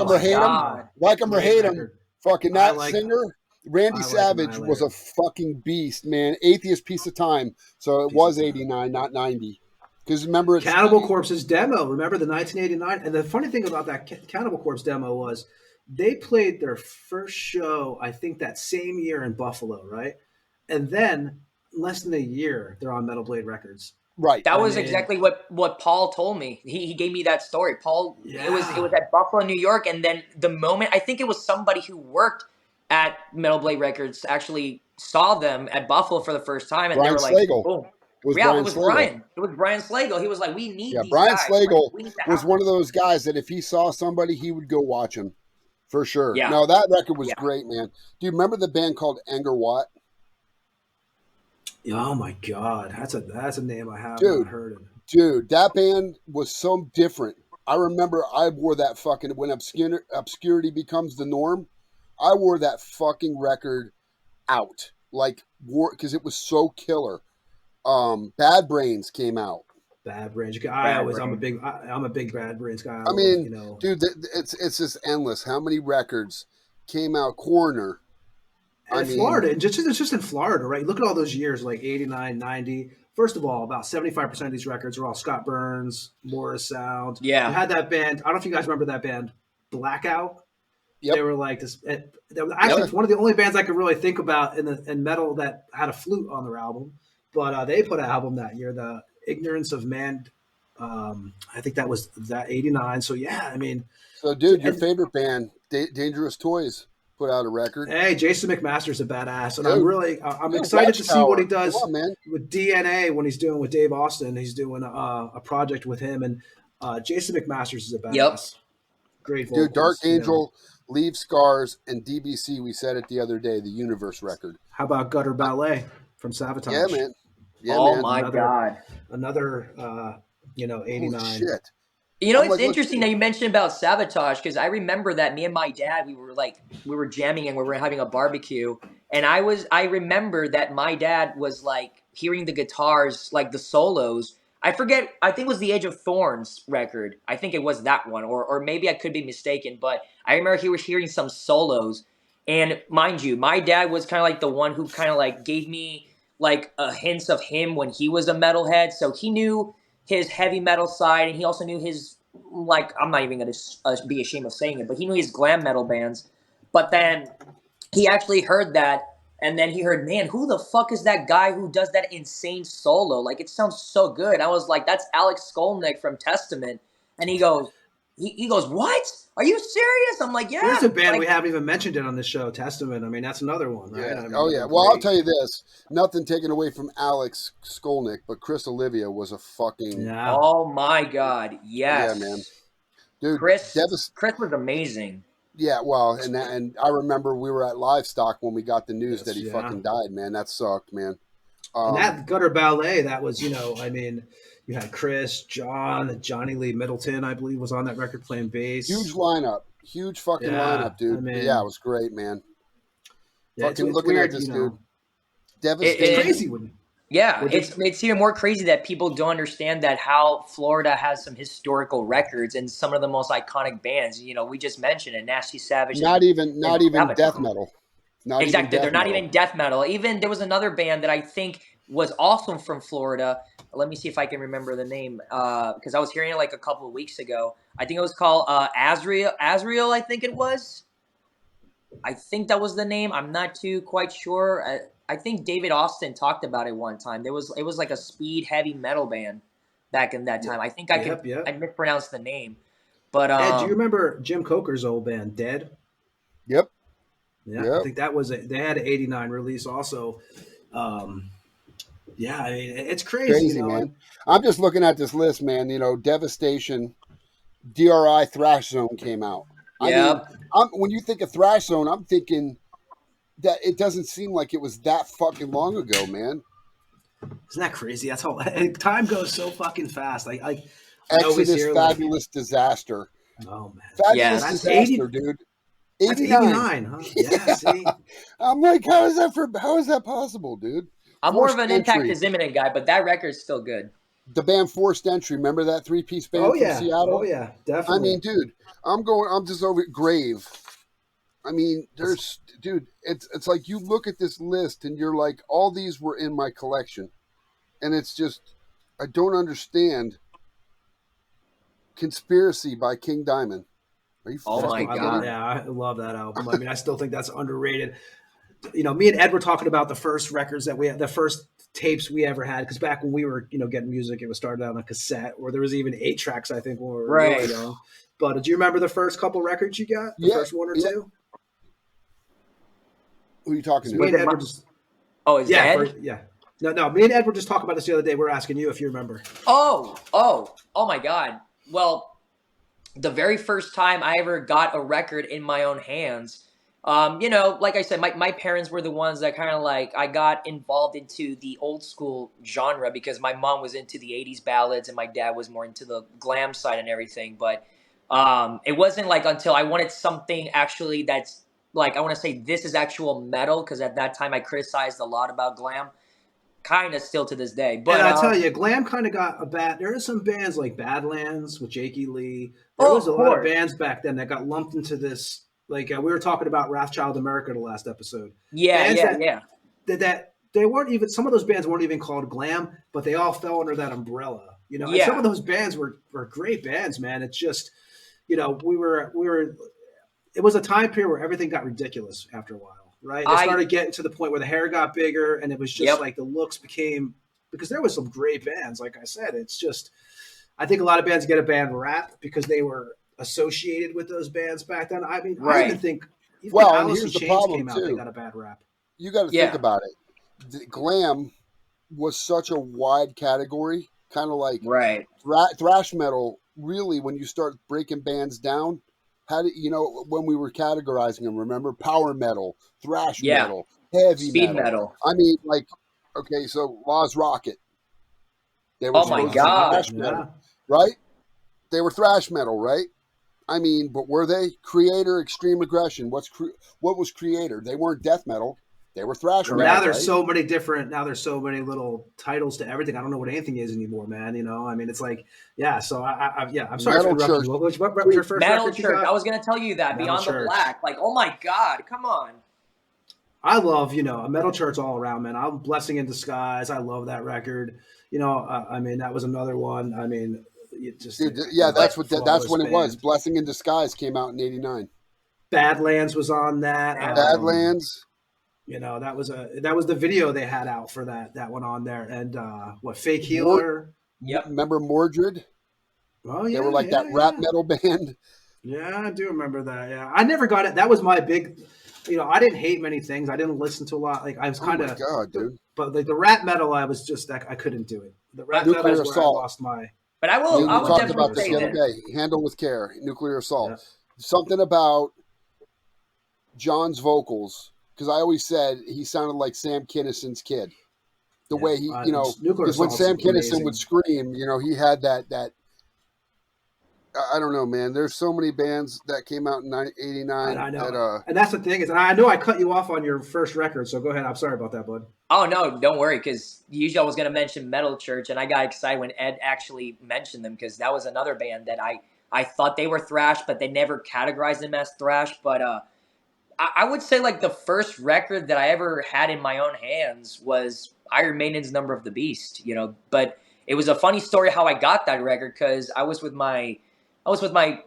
Speaker 2: him or hate him. Fucking that singer, Randy Savage, was a fucking beast, man. Atheist Piece of Time. So it was 89, not 90. Because remember, it's
Speaker 1: Cannibal Corpse's demo. Remember the 1989? And the funny thing about that Cannibal Corpse demo was they played their first show, I think, that same year in Buffalo, right? And then less than a year, they're on Metal Blade Records.
Speaker 2: Right.
Speaker 4: That was exactly what Paul told me. He gave me that story. Paul, it was at Buffalo, New York, and then the moment, I think it was somebody who worked at Metal Blade Records actually saw them at Buffalo for the first time, and
Speaker 2: Brian
Speaker 4: they were like,
Speaker 2: Slagle.
Speaker 4: boom.
Speaker 2: It was
Speaker 4: Brian. It was Brian Slagle. He was like, we need these
Speaker 2: Brian
Speaker 4: guys.
Speaker 2: Slagle
Speaker 4: Like,
Speaker 2: was one of those guys that if he saw somebody, he would go watch him. For sure.
Speaker 4: Yeah.
Speaker 2: No, that record was great, man. Do you remember the band called Anger Watt?
Speaker 1: Oh my God, that's a name I haven't heard of.
Speaker 2: Dude, that band was so different. I remember I wore that fucking, when obscurity becomes the norm, I wore that fucking record out, like, because it was so killer. Bad Brains came out.
Speaker 1: Bad Brains. I'm a big Bad Brains guy.
Speaker 2: I mean, dude, it's just endless. How many records came out? Coroner,
Speaker 1: And Florida, and it's just in Florida, right? Look at all those years, like 89, 90. First of all, about 75% of these records are all Scott Burns, Morris Sound.
Speaker 4: Yeah.
Speaker 1: You had that band. I don't know if you guys remember that band, Blackout.
Speaker 2: Yep.
Speaker 1: They were like this. That was actually one of the only bands I could really think about in metal that had a flute on their album. But they put an album that year, The Ignorance of Man. I think that was that 89. So, yeah, I mean.
Speaker 2: So, dude, your favorite band, Dangerous Toys, put out a record.
Speaker 1: Hey, Jason McMaster's a badass, and I'm excited to see what he does with DNA when he's doing with Dave Austin. He's doing a project with him, and Jason McMaster's is a badass.
Speaker 4: Yep.
Speaker 1: Great vocals,
Speaker 2: dude. Dark Angel, Leave Scars, and DBC. We said it the other day. The Universe record.
Speaker 1: How about Gutter Ballet from Sabotage?
Speaker 2: Yeah, man. Yeah,
Speaker 4: oh my God.
Speaker 1: Another 89.
Speaker 2: Holy shit.
Speaker 4: You know, it's interesting that you mentioned about Sabotage, because I remember that me and my dad, we were jamming and we were having a barbecue, and I remember that my dad was like hearing the guitars, like the solos. I forget, I think it was the Age of Thorns record. I think it was that one, or maybe I could be mistaken, but I remember he was hearing some solos. And mind you, my dad was kind of like the one who kind of like gave me like a hints of him when he was a metalhead. So he knew his heavy metal side, and he also knew his, like, I'm not even going to be ashamed of saying it, but he knew his glam metal bands. But then he actually heard that, and then he heard, man, who the fuck is that guy who does that insane solo? Like, it sounds so good. I was like, that's Alex Skolnick from Testament. And he goes, what? Are you serious? I'm like, yeah.
Speaker 1: There's a band we haven't even mentioned it on the show, Testament. I mean, that's another one, right?
Speaker 2: Yeah.
Speaker 1: I mean,
Speaker 2: Well, I'll tell you this. Nothing taken away from Alex Skolnick, but Chris Olivia was a fucking...
Speaker 1: Yeah.
Speaker 4: Oh, my God. Yes.
Speaker 2: Yeah, man. Dude,
Speaker 4: Chris was amazing.
Speaker 2: Yeah, well, and I remember we were at Livestock when we got the news that he fucking died, man. That sucked, man.
Speaker 1: And that Gutter Ballet, that was, I mean... You had Chris, John, Johnny Lee Middleton, I believe, was on that record playing bass.
Speaker 2: Huge lineup. Huge fucking lineup, dude. I mean, it was great, man.
Speaker 1: Yeah,
Speaker 2: fucking
Speaker 1: it's
Speaker 2: looking
Speaker 1: weird,
Speaker 2: at this dude. Devastating.
Speaker 1: It's crazy.
Speaker 4: It's even more crazy that people don't understand that how Florida has some historical records and some of the most iconic bands. We just mentioned it, Nasty Savage.
Speaker 2: Not even death metal.
Speaker 4: Exactly. They're not even death metal. Even there was another band that I think was awesome from Florida. Let me see if I can remember the name, because I was hearing it like a couple of weeks ago. I think it was called Azrael, I think it was. I think that was the name. I'm not too quite sure. I think David Austin talked about it one time. It was like a speed heavy metal band back in that time. I think I mispronounced the name. But
Speaker 1: Ed, do you remember Jim Coker's old band, Dead?
Speaker 2: Yep.
Speaker 1: Yeah, I think that was they had an 89 release also. Yeah, I mean, it's crazy
Speaker 2: man. I'm just looking at this list, man. Devastation, DRI, Thrash Zone came out.
Speaker 4: Yeah.
Speaker 2: When you think of Thrash Zone, I'm thinking that it doesn't seem like it was that fucking long ago, man.
Speaker 1: Isn't that crazy? That's how time goes so fucking fast. I
Speaker 2: Exodus, Fabulous Disaster.
Speaker 1: Oh man,
Speaker 2: Fabulous Disaster, dude.
Speaker 1: 89, huh? Yeah. See?
Speaker 2: I'm like, how is that possible, dude?
Speaker 4: I'm more of an Impact is Imminent guy, but that record's still good.
Speaker 2: The band Forced Entry, remember that 3-piece band from Seattle?
Speaker 1: Oh yeah, definitely.
Speaker 2: I mean, dude, I'm just over at Grave. I mean, it's like you look at this list and you're like, all these were in my collection. And it's just, I don't understand. Conspiracy by King Diamond.
Speaker 4: Oh my God.
Speaker 1: I love that album. I mean, I still think that's underrated. Me and Ed were talking about the first records that we had, the first tapes we ever had. Because back when we were, getting music, it was started out on a cassette, or there was even 8 tracks, I think, when we were really young. But do you remember the first couple records you got? The first one or two?
Speaker 2: Who are you talking to?
Speaker 1: Me and Ed were just...
Speaker 4: Oh, is that Ed?
Speaker 1: Yeah. No. Me and Ed were just talking about this the other day. We're asking you if you remember.
Speaker 4: Oh my God. Well, the very first time I ever got a record in my own hands, like I said, my parents were the ones that kind of like, I got involved into the old school genre because my mom was into the 80s ballads and my dad was more into the glam side and everything. But it wasn't like until I wanted something actually that's like, I want to say this is actual metal, because at that time I criticized a lot about glam. Kind of still to this day. But
Speaker 1: I tell you, glam kind of got a bad... There are some bands like Badlands with Jakey Lee. There was a lot of bands back then that got lumped into this Like we were talking about Wrathchild America the last episode.
Speaker 4: Yeah.
Speaker 1: That they weren't even, some of those bands weren't even called glam, but they all fell under that umbrella. You know, and some of those bands were great bands, man. It's just, you know, we were. It was a time period where everything got ridiculous after a while, right? It started getting to the point where the hair got bigger, and it was just like the looks became, because there was some great bands. Like I said, it's just, I think a lot of bands get a bad rap because they were associated with those bands back then. I mean, I even think Alice in Chains came out, they got a bad rap.
Speaker 2: You got to think about it. The glam was such a wide category, kind of like thrash metal. Really, when you start breaking bands down, how do you know when we were categorizing them? Remember, power metal, thrash metal, heavy
Speaker 4: speed metal.
Speaker 2: I mean, like, okay, so Law's Rocket. They were thrash metal, right? They were thrash metal, right? I mean, but were they? Creator, Extreme Aggression. What was Creator? They weren't death metal. They were thrash metal.
Speaker 1: Now there's so many different. Now there's so many little titles to everything. I don't know what anything is anymore, man. You know, I mean, it's like, So I'm sorry for interrupting you. What was your first
Speaker 4: Metal
Speaker 1: record?
Speaker 4: Church. I was going to tell you that. Metal Beyond Church. The Black. Like, oh my God, come on.
Speaker 1: I love, a Metal Church all around, man. I'm Blessing in Disguise. I love that record. I mean, that was another one. I mean, that's when it was. Blessing in Disguise came out in '89. Badlands was on that.
Speaker 2: Badlands.
Speaker 1: That was the video they had out for that one on there. And Fake Healer.
Speaker 4: Yep.
Speaker 2: Remember Mordred?
Speaker 1: Oh yeah.
Speaker 2: They were like that rap metal band.
Speaker 1: Yeah, I do remember that. Yeah, I never got it. That was my big. I didn't hate many things. I didn't listen to a lot. Like I was kind of.
Speaker 2: Oh my God, dude!
Speaker 1: But like the rap metal, I was just I couldn't do it. The rap metal is where I lost my.
Speaker 4: But I will. I
Speaker 2: will talked about this the other day. Handle with care. Nuclear assault. Yeah. Something about John's vocals. Because I always said he sounded like Sam Kinnison's kid. The way he, because when Sam Kinnison would scream, he had that. I don't know, man. There's so many bands that came out in '89.
Speaker 1: I know. And that's the thing is, and I know I cut you off on your first record, so go ahead. I'm sorry about that, bud.
Speaker 4: Oh, no, don't worry, because usually I was going to mention Metal Church, and I got excited when Ed actually mentioned them, because that was another band that I thought they were thrash, but they never categorized them as thrash. But I would say like the first record that I ever had in my own hands was Iron Maiden's Number of the Beast, But it was a funny story how I got that record, because I was with my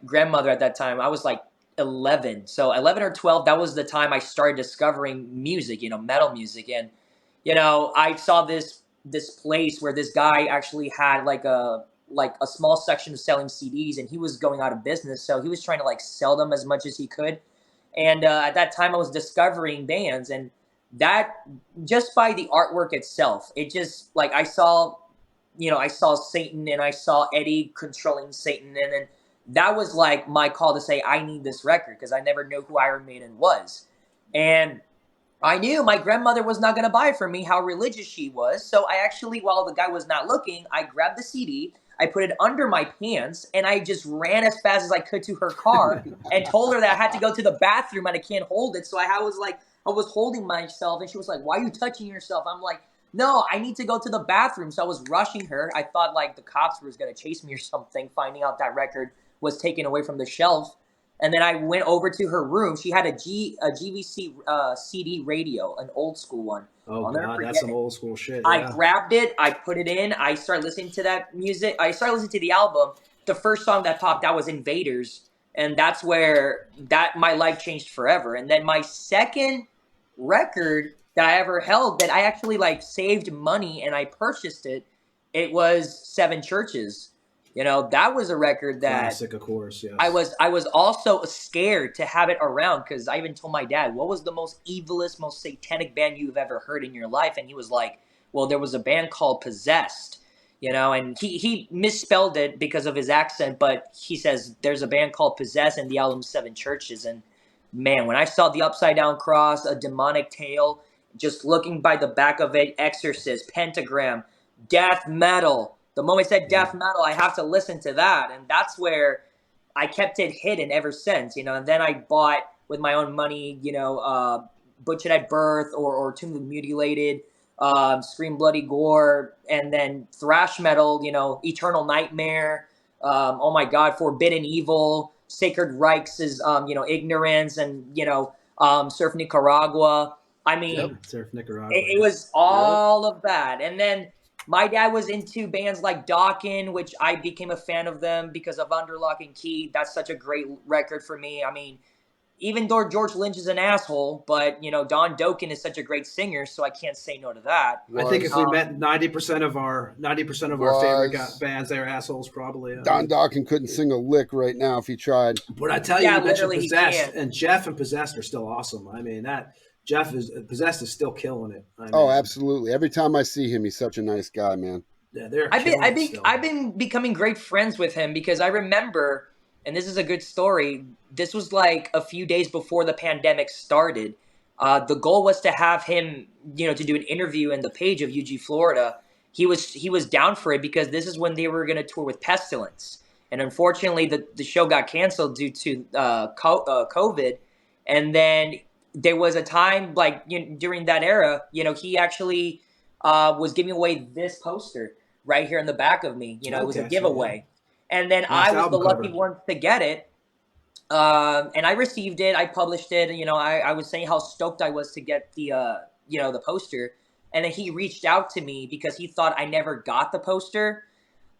Speaker 4: grandmother at that time. I was like 11. So 11 or 12, that was the time I started discovering music, metal music. And, I saw this place where this guy actually had like a small section of selling CDs, and he was going out of business. So he was trying to like sell them as much as he could. And at that time I was discovering bands, and that just by the artwork itself, it just like I saw Satan, and I saw Eddie controlling Satan. And then that was like my call to say, I need this record, because I never knew who Iron Maiden was. And I knew my grandmother was not going to buy it for me, how religious she was. So I actually, while the guy was not looking, I grabbed the CD, I put it under my pants, and I just ran as fast as I could to her car and told her that I had to go to the bathroom and I can't hold it. So I was holding myself, and she was like, why are you touching yourself? I'm like, no, I need to go to the bathroom. So I was rushing her. I thought like the cops were going to chase me or something, finding out that record was taken away from the shelf. And then I went over to her room. She had a GVC CD radio, an old school one.
Speaker 1: Oh, God, that's some old school shit.
Speaker 4: Yeah. I grabbed it. I put it in. I started listening to that music. I started listening to the album. The first song that popped out was Invaders. And that's where my life changed forever. And then my second record that I ever held that I actually like saved money and I purchased it, it was Seven Churches. That was a record that
Speaker 1: classic, of course. Yes.
Speaker 4: I was also scared to have it around, because I even told my dad, what was the most evilest, most satanic band you've ever heard in your life? And he was like, well, there was a band called Possessed, and he misspelled it because of his accent, but he says there's a band called Possessed and the album Seven Churches. And man, when I saw the upside down cross, a demonic tail, just looking by the back of it, Exorcist, Pentagram, death metal. The moment I said death metal, I have to listen to that. And that's where I kept it hidden ever since, And then I bought with my own money, Butchered at Birth or Tomb of the Mutilated, Scream Bloody Gore, and then thrash metal, Eternal Nightmare, oh my God, Forbidden Evil, Sacred Reich's, Ignorance, and, Surf Nicaragua. I mean,
Speaker 1: Surf Nicaragua.
Speaker 4: It was all of that. And then my dad was into bands like Dawkins, which I became a fan of them because of Under Lock and Key. That's such a great record for me. I mean, even though George Lynch is an asshole, but, Don Dokken is such a great singer, so I can't say no to that.
Speaker 1: I think if we met 90% of our favorite bands, they're assholes probably.
Speaker 2: Don Dokken couldn't sing a lick right now if he tried.
Speaker 1: But I tell you, you mentioned Possessed, and Jeff and Possessed are still awesome. I mean, Possessed is still killing it. I mean,
Speaker 2: absolutely. Every time I see him, he's such a nice guy, man.
Speaker 1: Yeah,
Speaker 4: I've been becoming great friends with him because I remember, and this is a good story, this was like a few days before the pandemic started. The goal was to have him, to do an interview in the page of UG Florida. He was down for it because this is when they were going to tour with Pestilence. And unfortunately, the show got canceled due to COVID. And then there was a time during that era, he actually was giving away this poster right here in the back of me. It was a giveaway. And then I was the lucky one to get it. And I received it. I published it. I was saying how stoked I was to get the poster. And then he reached out to me because he thought I never got the poster.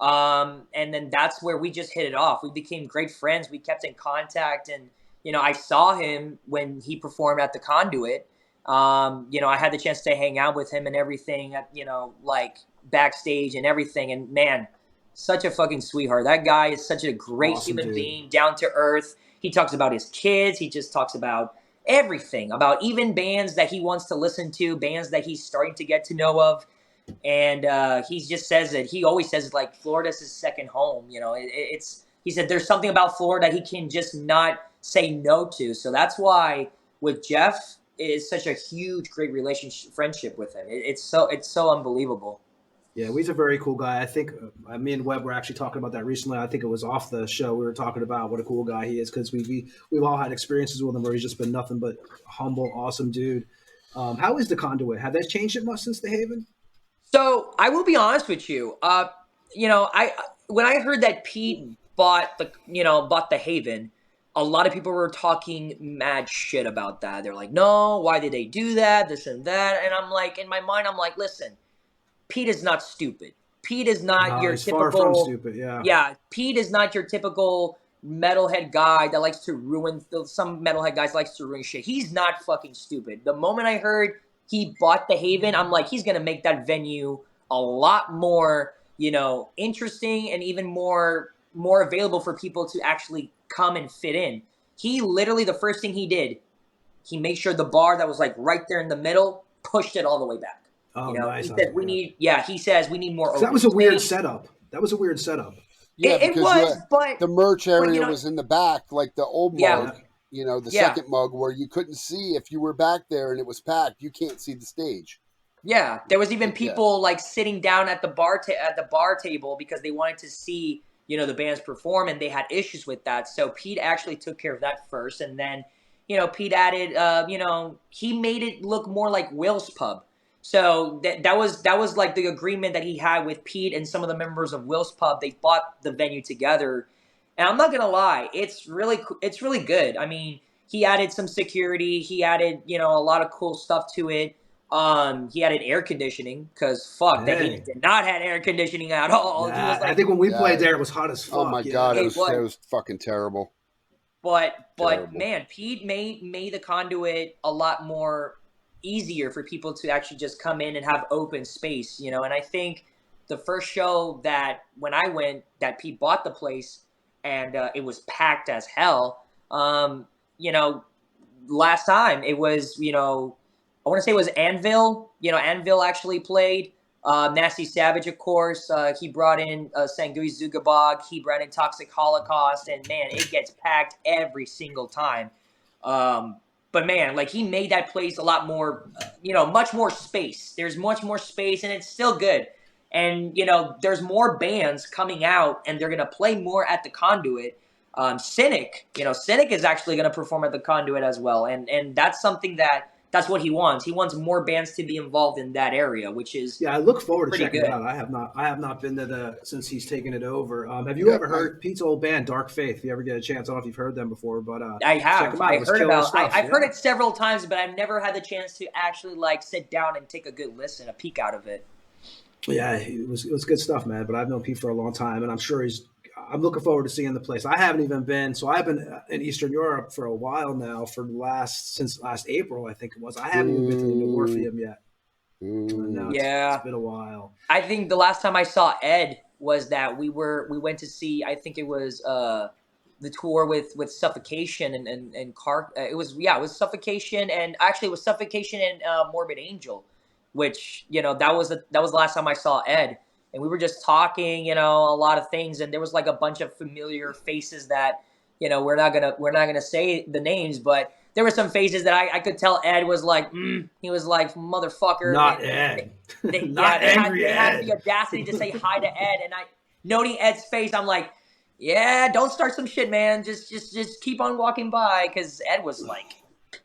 Speaker 4: And then that's where we just hit it off. We became great friends. We kept in contact. And, I saw him when he performed at the Conduit. I had the chance to hang out with him and everything at, backstage and everything. And man, such a fucking sweetheart. That guy is such a great human being, down to earth. He talks about his kids. He just talks about everything, about even bands that he wants to listen to, bands that he's starting to get to know of. And he just says it. He always says like Florida's his second home. He said there's something about Florida he can just not say no to. So that's why with Jeff, it is such a huge, great friendship with him. It's so unbelievable.
Speaker 1: Yeah, he's a very cool guy. I think me and Webb were actually talking about that recently. I think it was off the show. We were talking about what a cool guy he is because we've all had experiences with him where he's just been nothing but humble, awesome dude. How is the Conduit? Have they changed it much since the Haven?
Speaker 4: So I will be honest with you. When I heard that Pete bought the Haven, a lot of people were talking mad shit about that. They're like, no, why did they do that? This and that. And I'm like, in my mind, I'm like, listen, Pete is not stupid. Pete is not your typical.
Speaker 1: Far from stupid, yeah.
Speaker 4: Yeah, Pete is not your typical metalhead guy that likes to ruin. Some metalhead guys likes to ruin shit. He's not fucking stupid. The moment I heard he bought the Haven, I'm like, he's gonna make that venue a lot more, interesting and even more available for people to actually come and fit in. He literally, the first thing he did, he made sure the bar that was like right there in the middle pushed it all the way back.
Speaker 1: Oh, nice.
Speaker 4: He says we need more.
Speaker 1: That was a weird setup.
Speaker 2: Yeah,
Speaker 4: it was, but
Speaker 2: the merch area was in the back, like the old mug, the second mug where you couldn't see if you were back there and it was packed. You can't see the stage.
Speaker 4: Yeah, there was even people like sitting down at the bar table because they wanted to see the bands perform, and they had issues with that. So Pete actually took care of that first, and then Pete added he made it look more like Will's Pub. So that was like the agreement that he had with Pete and some of the members of Will's Pub. They bought the venue together, and I'm not gonna lie, it's really good. I mean, he added some security, he added a lot of cool stuff to it. He added air conditioning because they did not have air conditioning at all.
Speaker 1: Nah, I think when we played there, it was hot as fuck.
Speaker 2: Oh my god, it was fucking terrible.
Speaker 4: But man, Pete made the Conduit a lot more easier for people to actually just come in and have open space, and I think the first show that when I went that Pete bought the place and it was packed as hell. Last time it was, I want to say it was Anvil. Anvil actually played. Nasty Savage, of course. He brought in Sangui Zugabog. He brought in Toxic Holocaust. And, man, it gets packed every single time. But, man, he made that place a lot more, much more space. There's much more space, and it's still good. And, there's more bands coming out, and they're going to play more at the Conduit. Cynic is actually going to perform at the Conduit as well. And that's something that that's what he wants. He wants more bands to be involved in that area, which is
Speaker 1: I look forward to checking
Speaker 4: good.
Speaker 1: it out. I have not been to since he's taken it over. Have you ever heard Pete's old band Dark Faith? If you ever get a chance, I don't know if you've heard them before, but
Speaker 4: I have. I've heard it several times, but I've never had the chance to actually like sit down and take a good listen, a peek out of it.
Speaker 1: Yeah, it was good stuff, man. But I've known Pete for a long time, and I'm sure I'm looking forward to seeing the place. I haven't even been, so I've been in Eastern Europe for a while now, since last April, I think it was. I haven't even been to the New Orpheum yet. It's been a while.
Speaker 4: I think the last time I saw Ed was that we went to see, I think it was the tour with Suffocation and Car. It was Suffocation, and actually it was Suffocation and Morbid Angel, which that was the last time I saw Ed. And we were just talking, a lot of things, and there was like a bunch of familiar faces that, we're not gonna say the names, but there were some faces that I could tell Ed was like, he was like, motherfucker.
Speaker 1: Not Ed.
Speaker 4: They
Speaker 1: Angry
Speaker 4: had
Speaker 1: Ed.
Speaker 4: the audacity to say hi to Ed, and noting Ed's face, I'm like, yeah, don't start some shit, man. Just keep on walking by, because Ed was like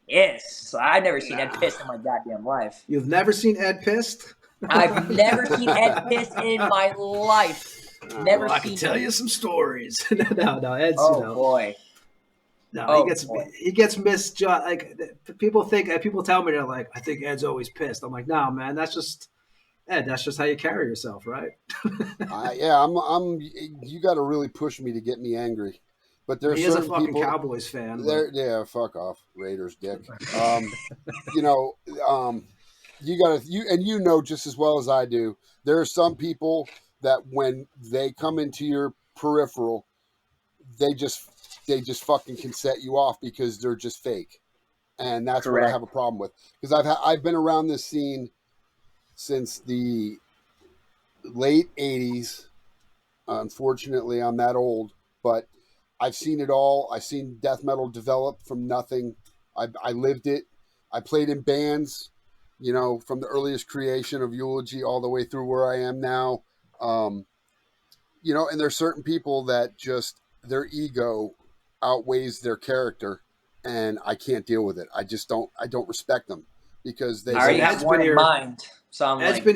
Speaker 4: pissed. I've never seen Ed pissed in my goddamn life.
Speaker 1: You've never seen Ed pissed?
Speaker 4: I've never seen Ed pissed in my life. Never seen.
Speaker 1: I can tell you some stories. no, Ed's.
Speaker 4: Oh boy.
Speaker 1: No, he gets misjudged. Like people tell me, they're like, I think Ed's always pissed. I'm like, no, man, that's just Ed. That's just how you carry yourself, right?
Speaker 2: I'm. You got to really push me to get me angry. But there's
Speaker 1: a fucking
Speaker 2: people,
Speaker 1: Cowboys fan.
Speaker 2: Yeah, fuck off, Raiders, dick. You gotta just as well as I do. There are some people that when they come into your peripheral, they just fucking can set you off because they're just fake, and that's what I have a problem with. Because I've been around this scene since the late '80s. Unfortunately, I'm that old, but I've seen it all. I've seen death metal develop from nothing. I lived it. I played in bands. From the earliest creation of Eulogy all the way through where I am now. And there's certain people that just their ego outweighs their character, and I can't deal with it. I don't respect them because they
Speaker 4: already have one in mind. So
Speaker 1: Ed's been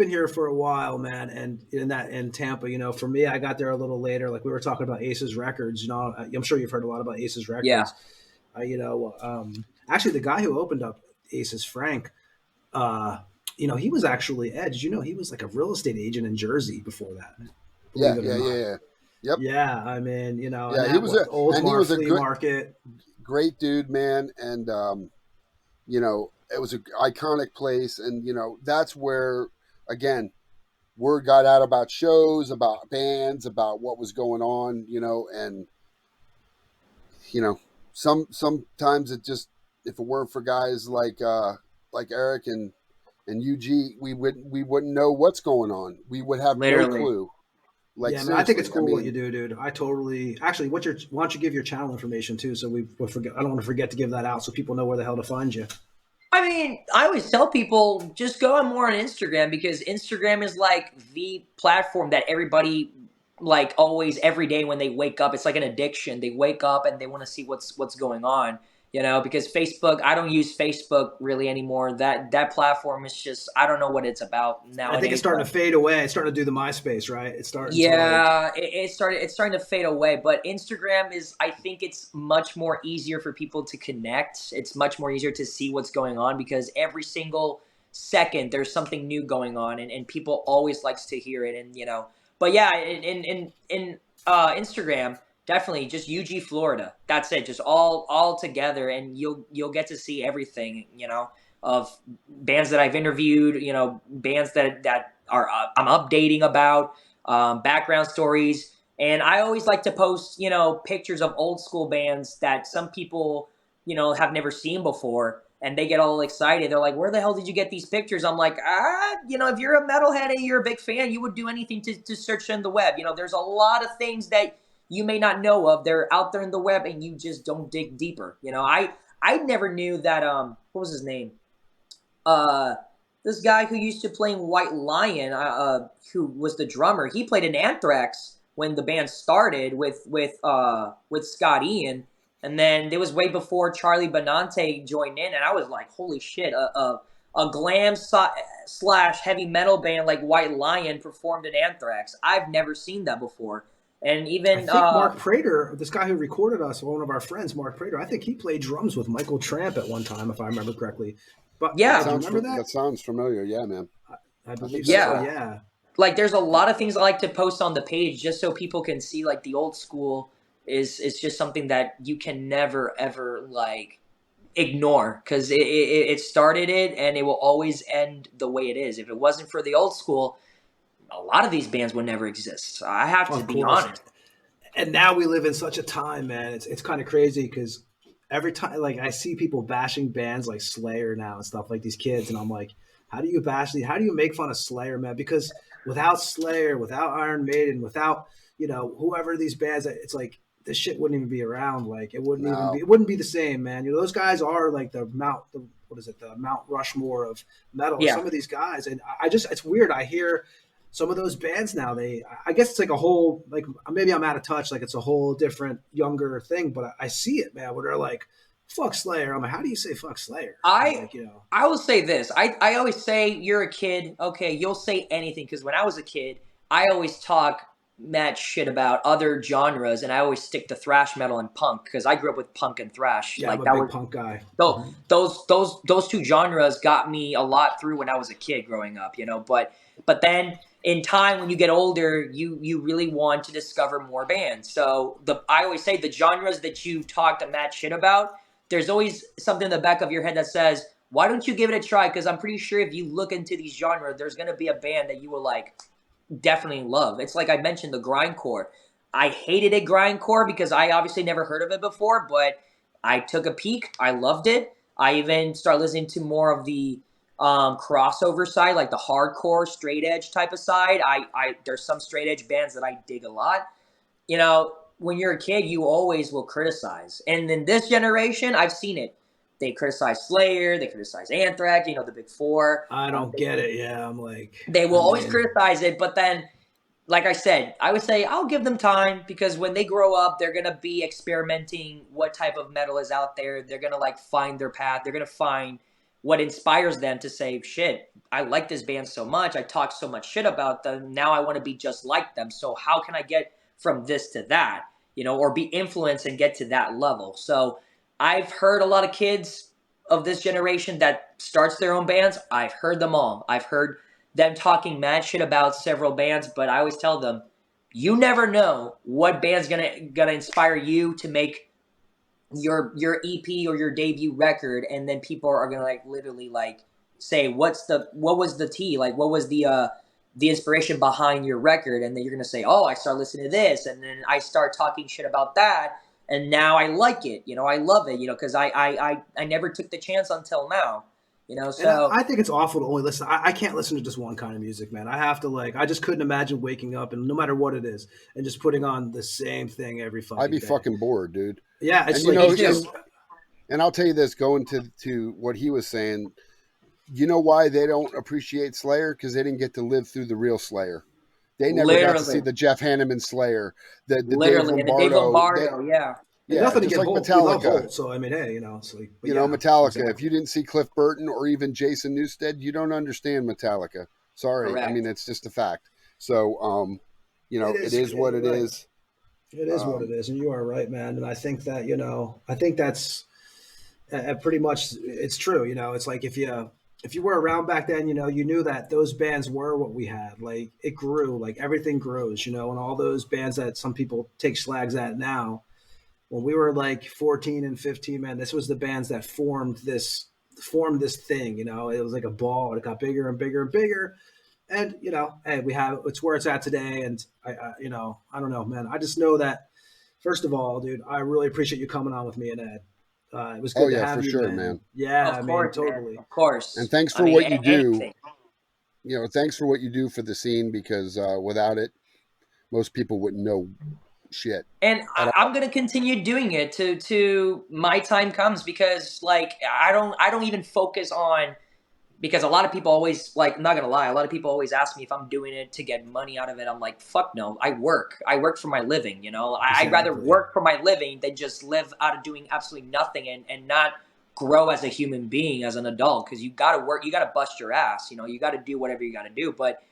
Speaker 1: here for a while, man, and in Tampa, for me, I got there a little later. Like we were talking about Aces Records, I'm sure you've heard a lot about Aces Records.
Speaker 4: Yeah.
Speaker 1: Actually, the guy who opened up Aces, Frank, he was actually Ed. Did you know he was like a real estate agent in Jersey before that?
Speaker 2: Yeah. Yep.
Speaker 1: Yeah, I mean,
Speaker 2: he was a
Speaker 1: flea market.
Speaker 2: Great dude, man, and it was an iconic place, and that's where again word got out about shows, about bands, about what was going on, and sometimes it just, if it weren't for guys like Eric and UG, we wouldn't know what's going on. We would have no clue. Like,
Speaker 1: yeah, man, I think it's cool what you do, dude. I totally. Actually, why don't you give your channel information too? So we'll forget. I don't want to forget to give that out so people know where the hell to find you.
Speaker 4: I mean, I always tell people just go on more on Instagram, because Instagram is like the platform that everybody like always every day when they wake up. It's like an addiction. They wake up and they want to see what's going on. Because Facebook, I don't use Facebook really anymore. That platform is just, I don't know what it's about now.
Speaker 1: I think it's starting to fade away. It's starting to do the MySpace, right? It's starting.
Speaker 4: Yeah, it's starting to fade away. But Instagram is, I think it's much more easier for people to connect. It's much more easier to see what's going on, because every single second there's something new going on, and people always likes to hear it. And but yeah, in Instagram. Definitely just UG Florida. That's it. Just all together, and you'll get to see everything, of bands that I've interviewed, bands that are I'm updating about, background stories. And I always like to post, pictures of old school bands that some people, have never seen before, and they get all excited. They're like, "Where the hell did you get these pictures?" I'm like, if you're a metalhead and you're a big fan, you would do anything to search on the web. There's a lot of things that you may not know of. They're out there in the web, and you just don't dig deeper. I never knew that. What was his name? This guy who used to play in White Lion, who was the drummer. He played in Anthrax when the band started with Scott Ian, And then it was way before Charlie Benante joined in, and I was like, holy shit, a glam slash heavy metal band like White Lion performed in Anthrax. I've never seen that before. And even
Speaker 1: I think Mark Prater, this guy who recorded us, one of our friends, Mark Prater, I think he played drums with Michael Tramp at one time, if I remember correctly. But
Speaker 4: yeah,
Speaker 1: do you remember that?
Speaker 2: That sounds familiar. Yeah, man.
Speaker 1: I believe
Speaker 4: yeah.
Speaker 1: so. Yeah.
Speaker 4: Like, there's a lot of things I like to post on the page just so people can see, like, the old school is just something that you can never ever like ignore, because it started it and it will always end the way it is. If it wasn't for the old school, a lot of these bands would never exist. So I have to be honest.
Speaker 1: And now we live in such a time, man. It's kind of crazy because every time, like, I see people bashing bands like Slayer now and stuff, like these kids, and I'm like, how do you bash these? How do you make fun of Slayer, man? Because without Slayer, without Iron Maiden, without, you know, whoever these bands, it's like this shit wouldn't even be around. Like, it wouldn't be the same, man. You know, those guys are like the Mount Rushmore of metal. Yeah. Some of these guys, and it's weird. I hear some of those bands now, I guess it's like a whole, like, maybe I'm out of touch, like it's a whole different younger thing, but I see it, man, where they're like, fuck Slayer. I'm like, how do you say fuck Slayer?
Speaker 4: I will say this. I always say, you're a kid, okay, you'll say anything, because when I was a kid, I always talk mad shit about other genres, and I always stick to thrash metal and punk, because I grew up with punk and thrash.
Speaker 1: Yeah,
Speaker 4: like,
Speaker 1: I'm a big punk guy.
Speaker 4: Those two genres got me a lot through when I was a kid growing up, you know, but then in time, when you get older, you really want to discover more bands. So I always say, the genres that you talked a mad shit about, there's always something in the back of your head that says, why don't you give it a try? Because I'm pretty sure if you look into these genres, there's going to be a band that you will like definitely love. It's like I mentioned, the grindcore. I hated it, grindcore, because I obviously never heard of it before, but I took a peek. I loved it. I even started listening to more of the crossover side, like the hardcore straight edge type of side. There's some straight edge bands that I dig a lot. You know, when you're a kid, you always will criticize. And in this generation, I've seen it. They criticize Slayer, they criticize Anthrax, you know, the big four.
Speaker 1: I don't get it. Yeah, I'm like,
Speaker 4: they will always criticize it, but then, like I said, I would say I'll give them time, because when they grow up, they're going to be experimenting what type of metal is out there. They're going to like find their path. They're going to find what inspires them to say, shit, I like this band so much. I talk so much shit about them. Now I want to be just like them. So how can I get from this to that, you know, or be influenced and get to that level? So I've heard a lot of kids of this generation that starts their own bands. I've heard them all. I've heard them talking mad shit about several bands, but I always tell them, you never know what band's gonna inspire you to make your EP or your debut record, and then people are gonna like literally like say, what was the tea? Like, what was the inspiration behind your record? And then you're gonna say, oh, I start listening to this, and then I start talking shit about that, and now I like it. You know, I love it. You know, because I never took the chance until now. You know, so
Speaker 1: I think it's awful to only listen. I can't listen to just one kind of music, man. I have to I just couldn't imagine waking up and no matter what it is, and just putting on the same thing every fucking
Speaker 2: I'd be
Speaker 1: day.
Speaker 2: fucking bored, dude.
Speaker 1: Yeah, it's
Speaker 2: and I'll tell you this, going to what he was saying, you know why they don't appreciate Slayer? Because they didn't get to live through the real Slayer. They never got to see the Jeff Hanneman Slayer, the Dave Lombardo.
Speaker 1: Yeah, nothing to get
Speaker 2: like
Speaker 1: Metallica. So I mean, hey, you know, it's like
Speaker 2: Metallica. Exactly. If you didn't see Cliff Burton or even Jason Newsted, you don't understand Metallica. Sorry,
Speaker 4: correct.
Speaker 2: I mean it's just a fact. So, it is what it is.
Speaker 1: It is what it is, and you are right, man. And I think that that's pretty much it's true. You know, it's like if you were around back then, you know, you knew that those bands were what we had. Like it grew, like everything grows, you know, and all those bands that some people take slags at now. When we were like 14 and 15, man, this was the bands that formed this thing, you know. It was like a ball. It got bigger and bigger and bigger. And, you know, hey, it's where it's at today. And I don't know, man. I just know that, first of all, dude, I really appreciate you coming on with me and Ed. It was good to have you,
Speaker 2: sure, man.
Speaker 1: Yeah,
Speaker 4: of course,
Speaker 1: totally.
Speaker 4: Man. Of course.
Speaker 2: And thanks for what you do. You know, thanks for what you do for the scene, because without it, most people wouldn't know shit.
Speaker 4: And I'm gonna continue doing it to my time comes, because like I don't even focus on because a lot of people always, like, I'm not gonna lie, a lot of people always ask me if I'm doing it to get money out of it. I'm like, fuck no, I work for my living, you know. I'd rather work for my living than just live out of doing absolutely nothing and not grow as a human being, as an adult, because you gotta work, you gotta bust your ass, you know, you gotta do whatever you gotta do. But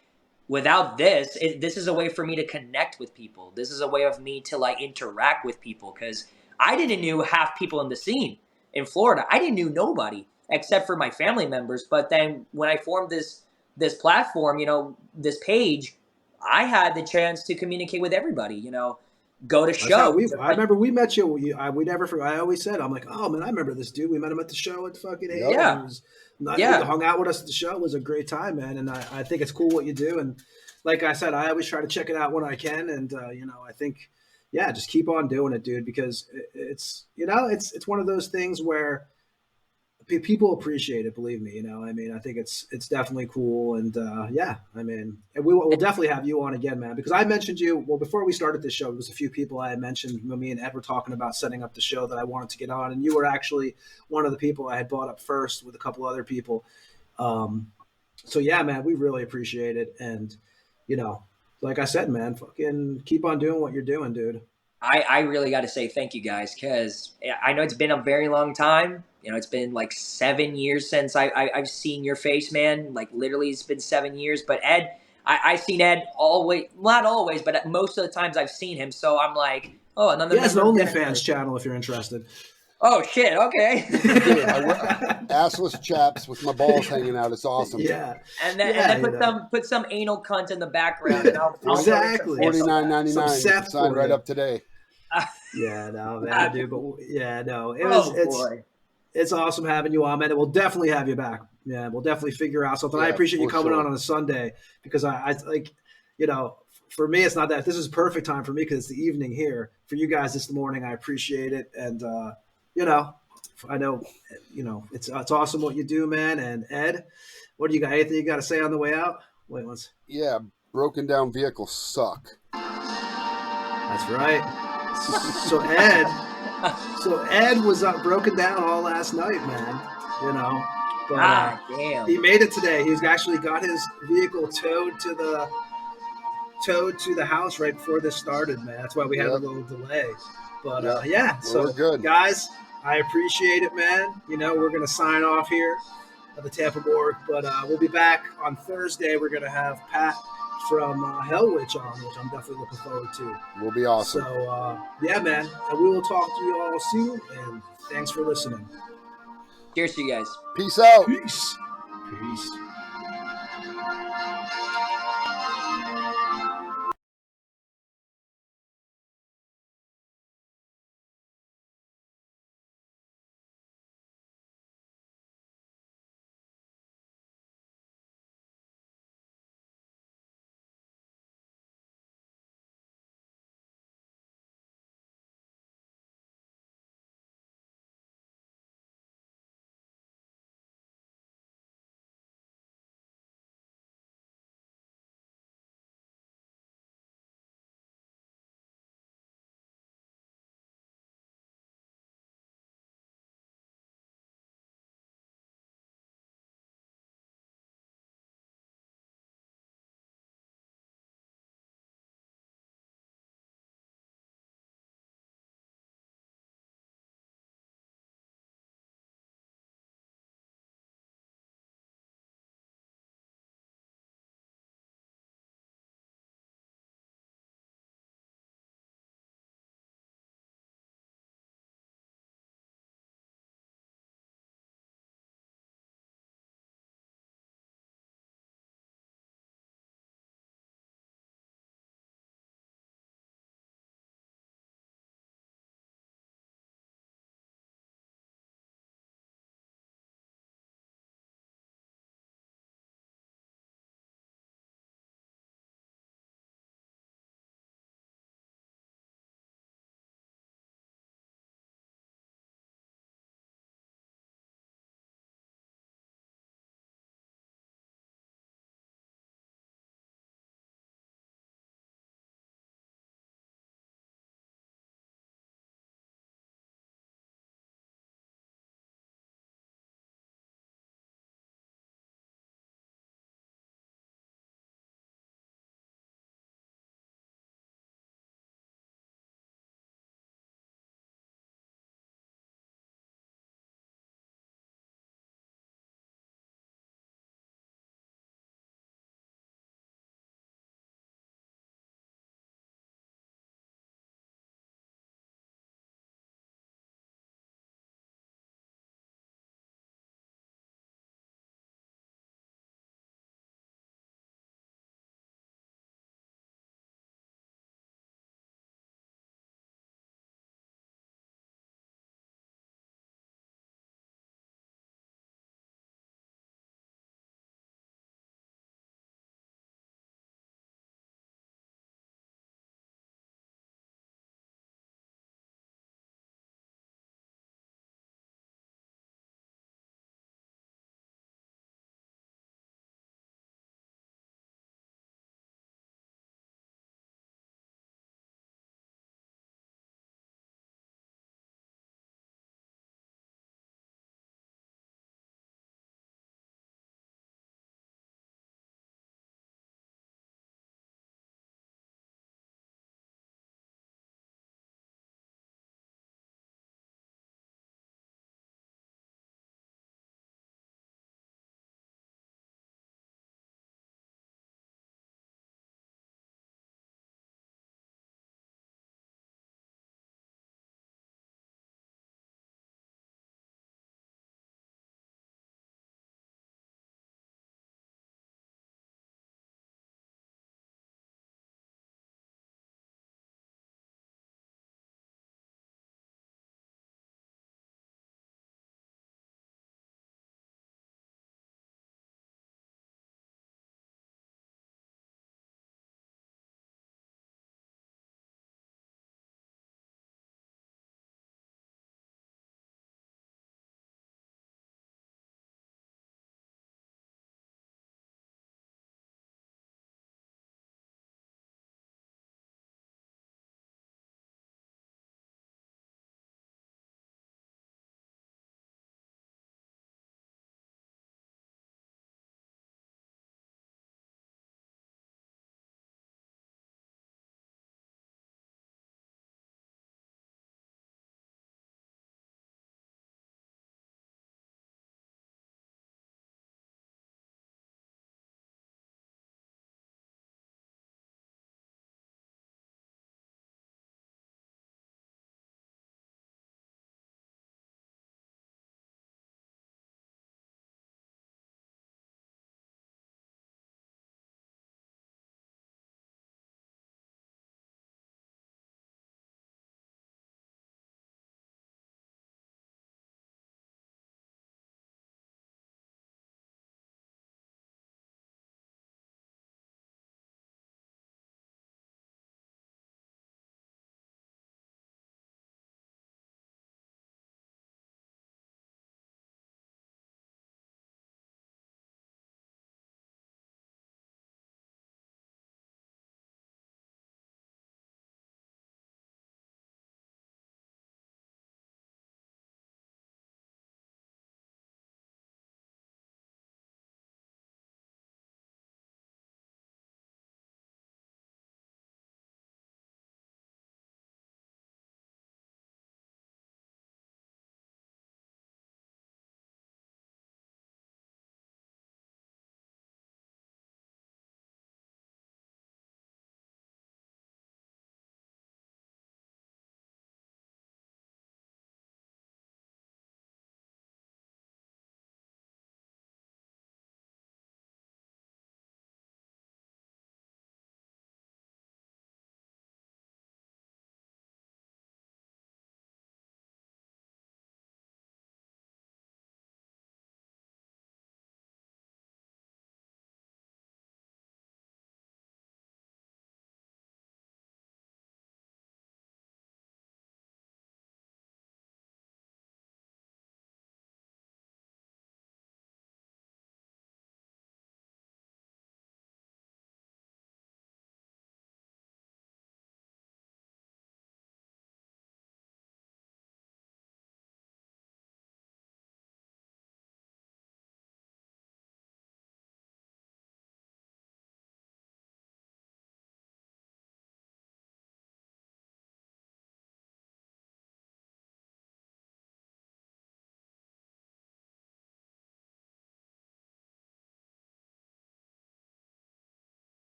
Speaker 4: without this, this is a way for me to connect with people. This is a way of me to, like, interact with people, because I didn't know half people in the scene in Florida. I didn't know nobody except for my family members. But then when I formed this platform, you know, this page, I had the chance to communicate with everybody, you know, go to shows.
Speaker 1: I remember we met you. We never forgot. I always said, I'm like, oh man, I remember this dude. We met him at the show at fucking He hung out with us at the show. It was a great time, man. And I think it's cool what you do. And like I said, I always try to check it out when I can. And you know, I think, yeah, just keep on doing it, dude, because it's, you know, it's one of those things where people appreciate it. Believe me, you know. I mean, I think it's definitely cool, and yeah, I mean, and we'll definitely have you on again, man. Because I mentioned you. Well, before we started this show, there was a few people I had mentioned. Me and Ed were talking about setting up the show that I wanted to get on, and you were actually one of the people I had brought up first with a couple other people. So yeah, man, we really appreciate it, and you know, like I said, man, fucking keep on doing what you're doing, dude.
Speaker 4: I really got to say thank you guys, because I know it's been a very long time. You know, it's been like 7 years since I've seen your face, man. Like, literally, it's been 7 years. But Ed, I've seen Ed always, not always, but most of the times I've seen him. So I'm like, oh, another.
Speaker 1: He has an OnlyFans channel if you're interested.
Speaker 4: Oh, shit, okay.
Speaker 2: Assless chaps with my balls hanging out. It's awesome.
Speaker 4: Yeah. And then put some anal cunt in the background. And I'll
Speaker 1: exactly.
Speaker 2: $49.99. Signed right up today.
Speaker 1: Yeah, no, man, dude. But yeah, no, it's awesome having you on, man. And we'll definitely have you back. Yeah, we'll definitely figure out something. I appreciate you coming on a Sunday, because I like, you know, for me, it's not that. This is perfect time for me because it's the evening here. For you guys, it's the morning. I appreciate it. And, you know, I know, you know, it's awesome what you do, man. And Ed, what do you got? Anything you got to say on the way out? Wait, once.
Speaker 2: Yeah, broken down vehicles suck.
Speaker 1: That's right. So Ed was broken down all last night, man. You know, but
Speaker 4: damn.
Speaker 1: He made it today. He's actually got his vehicle towed to the house right before this started, man. That's why we had a little delay. But yeah, so
Speaker 2: we're good,
Speaker 1: guys. I appreciate it, man. You know, we're gonna sign off here at the Tampa Morgue, but we'll be back on Thursday. We're gonna have Pat from Hellwitch on, which I'm definitely looking forward to.
Speaker 2: Will be awesome.
Speaker 1: So, yeah, man. And we will talk to you all soon, and thanks for listening.
Speaker 4: Cheers to you guys.
Speaker 2: Peace out.
Speaker 1: Peace.